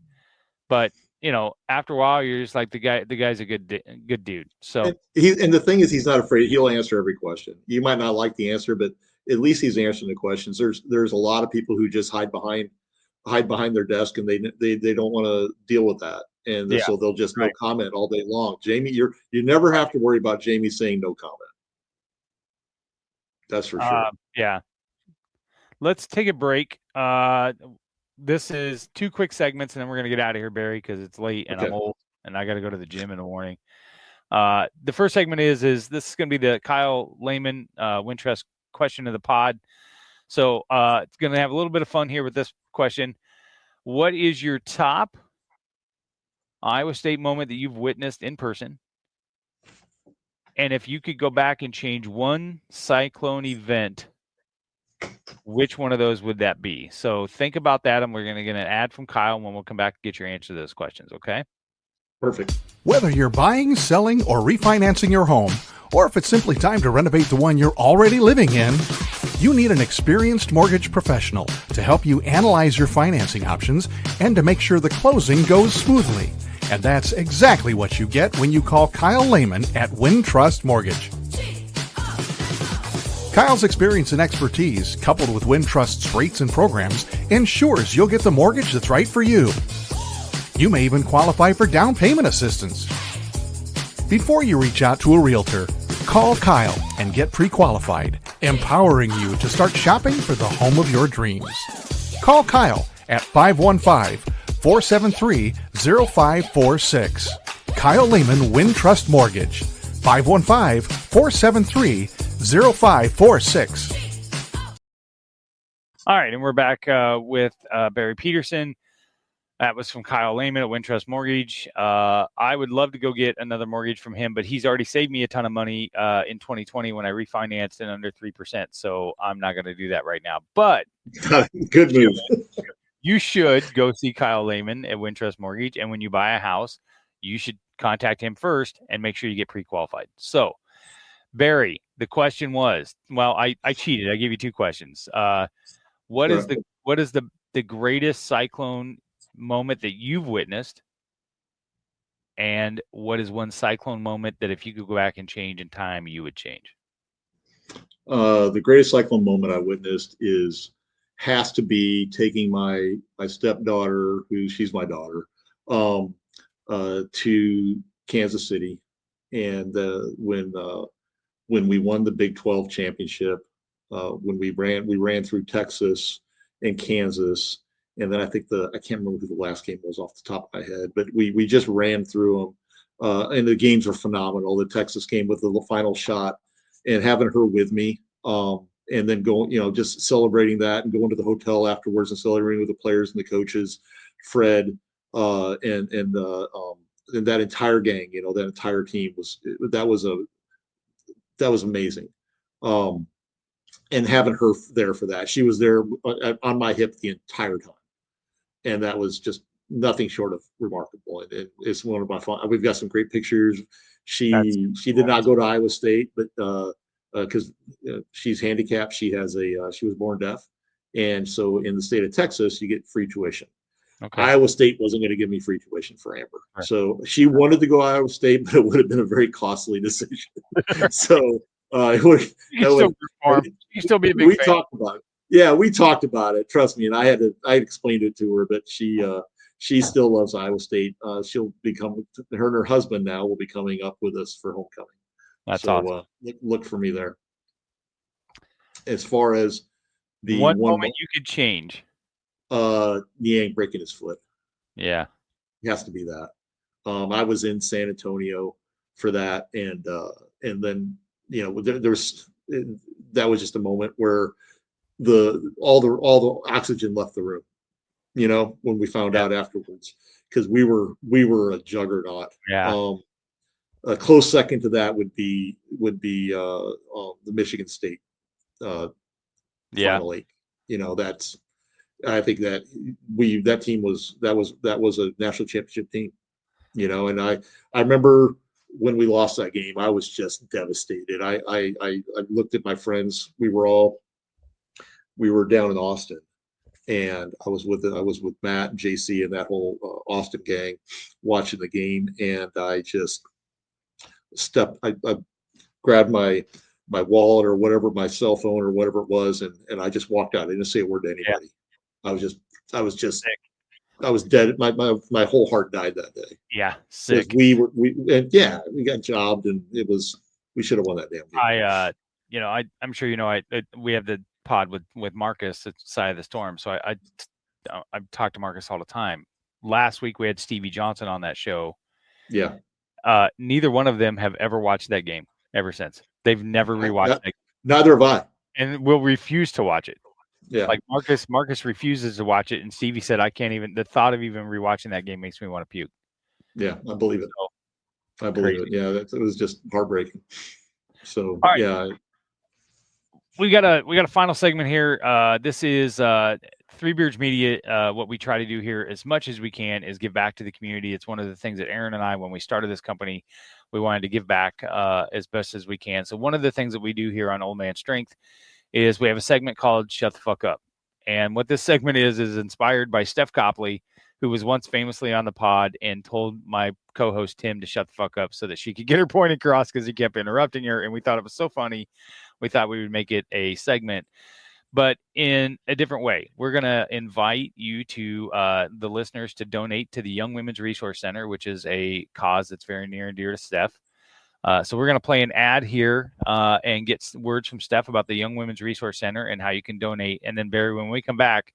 Speaker 1: But, after a while you're just like the guy's a good dude. So
Speaker 5: And the thing is, he's not afraid. He'll answer every question. You might not like the answer, but at least he's answering the questions. There's a lot of people who just hide behind their desk, and they don't want to deal with that, and
Speaker 1: yeah,
Speaker 5: so they'll just no
Speaker 1: right.
Speaker 5: comment all day long. Jamie, you never have to worry about Jamie saying no comment. That's for sure.
Speaker 1: Yeah. Let's take a break. This is 2 quick segments, and then we're gonna get out of here, Barry, because it's late and
Speaker 5: Okay.
Speaker 1: I'm old and I got to go to the gym in the morning. The first segment is this is going to be the Kyle Lehman Wintrust question of the pod. So it's going to have a little bit of fun here with this question. What is your top Iowa State moment that you've witnessed in person? And if you could go back and change one Cyclone event, which one of those would that be? So think about that, and we're going to get an ad from Kyle, and when we'll come back and get your answer to those questions, okay?
Speaker 5: Perfect.
Speaker 6: Whether you're buying, selling, or refinancing your home, or if it's simply time to renovate the one you're already living in, you need an experienced mortgage professional to help you analyze your financing options and to make sure the closing goes smoothly. And that's exactly what you get when you call Kyle Lehman at Wintrust Mortgage. Kyle's experience and expertise, coupled with Wintrust's rates and programs, ensures you'll get the mortgage that's right for you. You may even qualify for down payment assistance. Before you reach out to a realtor, call Kyle and get pre-qualified, empowering you to start shopping for the home of your dreams. Call Kyle at 515-473-0546. Kyle Lehman Wintrust Mortgage, 515-473-0546.
Speaker 1: All right, and we're back with Barry Peterson. That was from Kyle Lehman at Wintrust Mortgage. I would love to go get another mortgage from him, but he's already saved me a ton of money in 2020 when I refinanced in under 3%. So I'm not going to do that right now. But
Speaker 5: Good move.
Speaker 1: you should go see Kyle Lehman at Wintrust Mortgage. And when you buy a house, you should contact him first and make sure you get pre-qualified. So, Barry, the question was, well, I cheated. I gave you 2 questions. What is the greatest Cyclone moment that you've witnessed, and what is one Cyclone moment that if you could go back and change in time you would change?
Speaker 5: The greatest Cyclone moment I witnessed has to be taking my stepdaughter, she's my daughter, to Kansas City, and when we won the Big 12 championship, when we ran through Texas and Kansas. And then I think I can't remember who the last game was off the top of my head, but we just ran through them. And the games were phenomenal. The Texas game with the final shot, and having her with me, and then going, just celebrating that and going to the hotel afterwards and celebrating with the players and the coaches, Fred, and that entire gang, that entire team that was amazing. And having her there for that, she was there on my hip the entire time. And that was just nothing short of remarkable. And it's one of my fun. We've got some great pictures. She did not go to Iowa State, but because she's handicapped, she was born deaf, and so in the state of Texas, you get free tuition. Okay. Iowa State wasn't going to give me free tuition for Amber, right. So she wanted to go to Iowa State, but it would have been a very costly decision. So it would. You
Speaker 1: still be a big
Speaker 5: we
Speaker 1: fan.
Speaker 5: Talked about it. Yeah, we talked about it. Trust me, and I explained it to her, but she still loves Iowa State. She'll become, her and her husband now will be coming up with us for homecoming.
Speaker 1: That's awesome.
Speaker 5: Look for me there. As far as the
Speaker 1: one moment you could change,
Speaker 5: Niang breaking his foot.
Speaker 1: Yeah,
Speaker 5: it has to be that. I was in San Antonio for that, and then that was just a moment where all the oxygen left the room, when we found out afterwards, because we were a juggernaut.
Speaker 1: Yeah.
Speaker 5: A close second to that would be the Michigan State final 8. I think that team was a national championship team, and I remember when we lost that game, I was just devastated. I looked at my friends. We were down in Austin, and I was with Matt and JC and that whole Austin gang watching the game, and I just I grabbed my wallet or whatever, my cell phone or whatever it was, and I just walked out. I didn't say a word to anybody. I was just
Speaker 1: Sick.
Speaker 5: I was dead. My whole heart died that day.
Speaker 1: Yeah, sick.
Speaker 5: We got jobbed, and we should have won that damn game.
Speaker 1: I'm sure we have the pod with Marcus at Side of the Storm, so I talk to Marcus all the time. Last week we had Stevie Johnson on that show.
Speaker 5: Yeah.
Speaker 1: Neither one of them have ever watched that game ever since. They've never rewatched it.
Speaker 5: Neither have I.
Speaker 1: And will refuse to watch it.
Speaker 5: Yeah.
Speaker 1: Like Marcus refuses to watch it, and Stevie said, I can't even, the thought of even rewatching that game makes me want to puke.
Speaker 5: Yeah, I believe it.
Speaker 1: So,
Speaker 5: I believe it. Yeah, it was just heartbreaking. So
Speaker 1: right.
Speaker 5: Yeah.
Speaker 1: We got a final segment here. This is Three Beards Media. What we try to do here as much as we can is give back to the community. It's one of the things that Aaron and I, when we started this company, we wanted to give back as best as we can. So one of the things that we do here on Old Man Strength is we have a segment called Shut the Fuck Up. And what this segment is inspired by Steph Copley, who was once famously on the pod and told my co-host Tim to shut the fuck up so that she could get her point across because he kept interrupting her. And we thought it was so funny. We thought we would make it a segment, but in a different way. We're going to invite you to the listeners to donate to the Young Women's Resource Center, which is a cause that's very near and dear to Steph. So we're going to play an ad here and get words from Steph about the Young Women's Resource Center and how you can donate. And then, Barry, when we come back,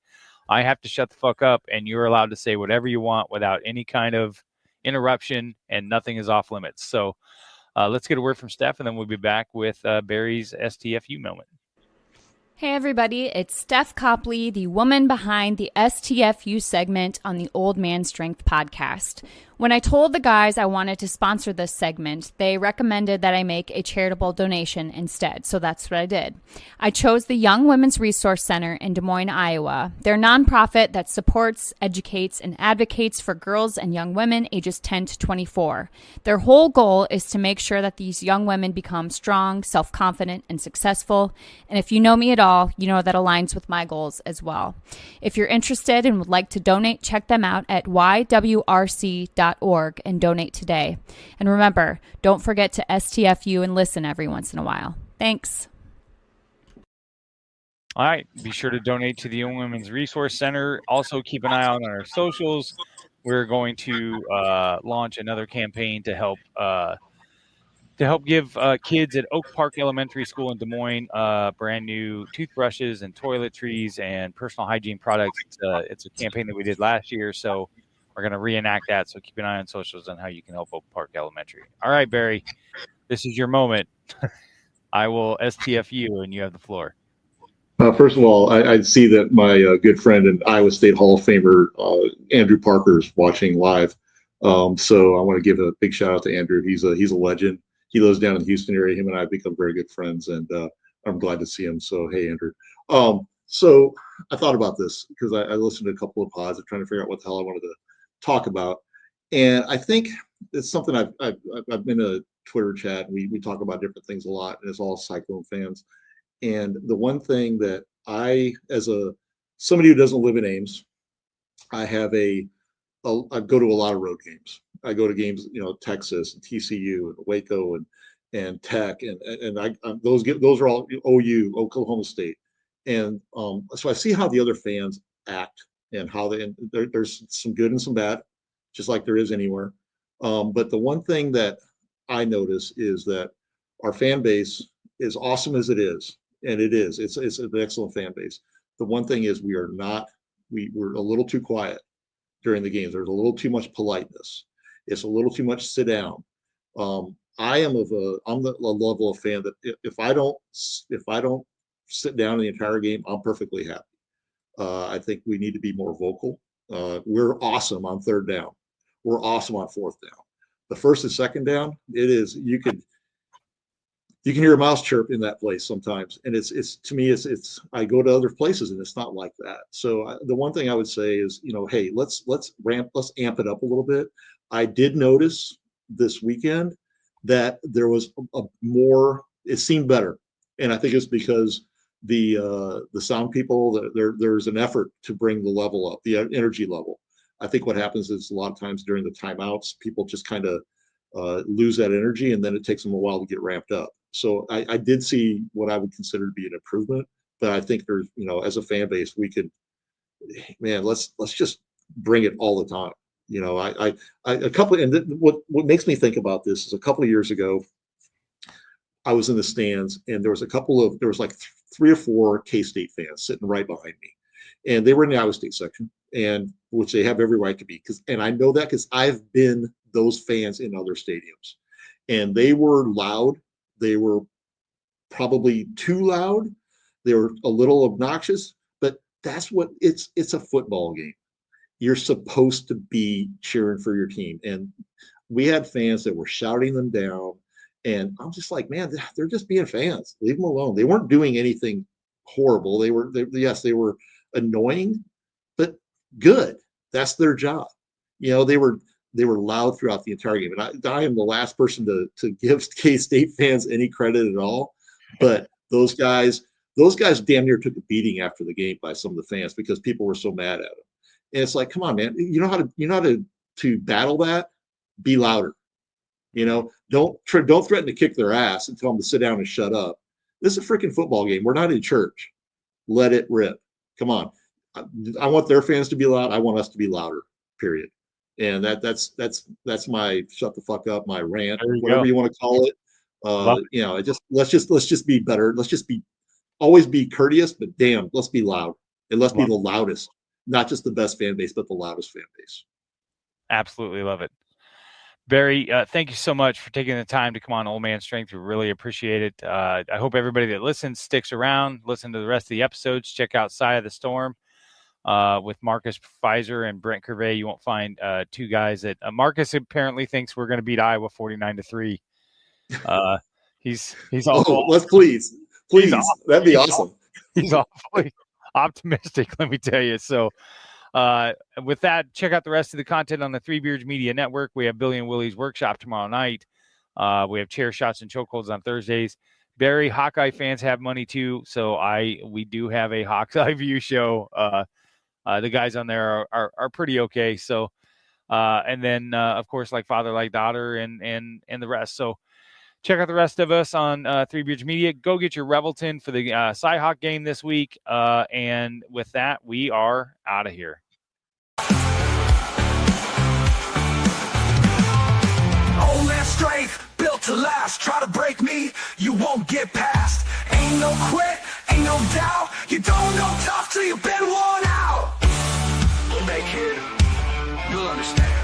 Speaker 1: I have to shut the fuck up, and you're allowed to say whatever you want without any kind of interruption, and nothing is off limits. So let's get a word from Steph, and then we'll be back with Barry's STFU moment.
Speaker 7: Hey everybody, it's Steph Copley, the woman behind the STFU segment on the Old Man Strength podcast. When I told the guys I wanted to sponsor this segment, they recommended that I make a charitable donation instead, so that's what I did. I chose the Young Women's Resource Center in Des Moines, Iowa. They're a nonprofit that supports, educates, and advocates for girls and young women ages 10 to 24. Their whole goal is to make sure that these young women become strong, self-confident, and successful. And if you know me at all, you know that aligns with my goals as well. If you're interested and would like to donate, check them out at ywrc.org and donate today. And remember, don't forget to STFU and listen every once in a while. Thanks.
Speaker 1: All right. Be sure to donate to the Young Women's Resource Center. Also, keep an eye out on our socials. We're going to launch another campaign to help give kids at Oak Park Elementary School in Des Moines brand new toothbrushes and toiletries and personal hygiene products. It's a campaign that we did last year, so we're going to reenact that. So keep an eye on socials on how you can help Oak Park Elementary. All right, Barry, this is your moment. I will STF you, and you have the floor.
Speaker 5: First of all, I see that my good friend and Iowa State Hall of Famer Andrew Parker is watching live. So I want to give a big shout out to Andrew. He's a legend. He lives down in the Houston area. Him and I have become very good friends, and I'm glad to see him. So, hey, Andrew. So I thought about this because I listened to a couple of pods and trying to figure out what the hell I wanted to talk about. And I think it's something I've been in a Twitter chat. And we talk about different things a lot, and it's all Cyclone fans. And the one thing that I, as somebody who doesn't live in Ames, I go to a lot of road games. I go to games, Texas and TCU and Waco and Tech and those are all OU, Oklahoma State, and so I see how the other fans act and how there's some good and some bad, just like there is anywhere. But the one thing that I notice is that our fan base, as awesome as it is, and it's an excellent fan base. The one thing is we're a little too quiet during the games. There's a little too much politeness. It's a little too much sit down. I'm the level of fan that if I don't sit down in the entire game, I'm perfectly happy. I think we need to be more vocal. We're awesome on third down. We're awesome on fourth down. The first and second down, you can hear a mouse chirp in that place sometimes. And it's to me, it's I go to other places and it's not like that. So the one thing I would say is, hey, let's amp it up a little bit. I did notice this weekend that there was a more, it seemed better. And I think it's because the sound people, there's an effort to bring the level up, the energy level. I think what happens is a lot of times during the timeouts, people just kind of lose that energy, and then it takes them a while to get ramped up. So I did see what I would consider to be an improvement, but I think there's, as a fan base, we could, man, let's just bring it all the time. What makes me think about this is a couple of years ago, I was in the stands and there was like 3 or 4 K-State fans sitting right behind me, and they were in the Iowa State section, and which they have every right to be, and I know that because I've been those fans in other stadiums, and they were loud. They were probably too loud. They were a little obnoxious, but that's what it's a football game. You're supposed to be cheering for your team. And we had fans that were shouting them down. And I'm just like, man, they're just being fans. Leave them alone. They weren't doing anything horrible. They were annoying, but good. That's their job. They were loud throughout the entire game. And I am the last person to give K-State fans any credit at all. But those guys damn near took a beating after the game by some of the fans because people were so mad at them. And it's like, come on, man, you know how to battle that? Be louder. Don't threaten to kick their ass and tell them to sit down and shut up. This is a freaking football game. We're not in church. Let it rip. Come on. I want their fans to be loud. I want us to be louder, period. And that's my shut the fuck up, my rant, whatever you want to call it. Let's just be better. Let's just always be courteous, but damn, let's be loud. And let's be the loudest, not just the best fan base, but the loudest fan base.
Speaker 1: Absolutely love it. Barry, thank you so much for taking the time to come on Old Man Strength. We really appreciate it. I hope everybody that listens sticks around, listen to the rest of the episodes, check out Side of the Storm with Marcus Pfizer and Brent Curvey. You won't find 2 guys that Marcus apparently thinks we're going to beat Iowa 49-3. He's awful.
Speaker 5: Let's please, that'd be awesome.
Speaker 1: He's awfully optimistic, let me tell you. So with that, check out the rest of the content on the Three Beards Media Network. We have Billy and Willie's workshop tomorrow night. We have chair shots and chokeholds on Thursdays. Barry, Hawkeye fans have money too, so we do have a Hawkeye View show. The guys on there are pretty okay. So and then of course, like father, like daughter, and the rest. So check out the rest of us on Three Beards Media. Go get your Revelton for the Cy-Hawk game this week. And with that, we are out of here.
Speaker 4: Old man strength, built to last. Try to break me, you won't get past. Ain't no quit, ain't no doubt. You don't know tough till you've been worn out. One day, kid, you'll understand.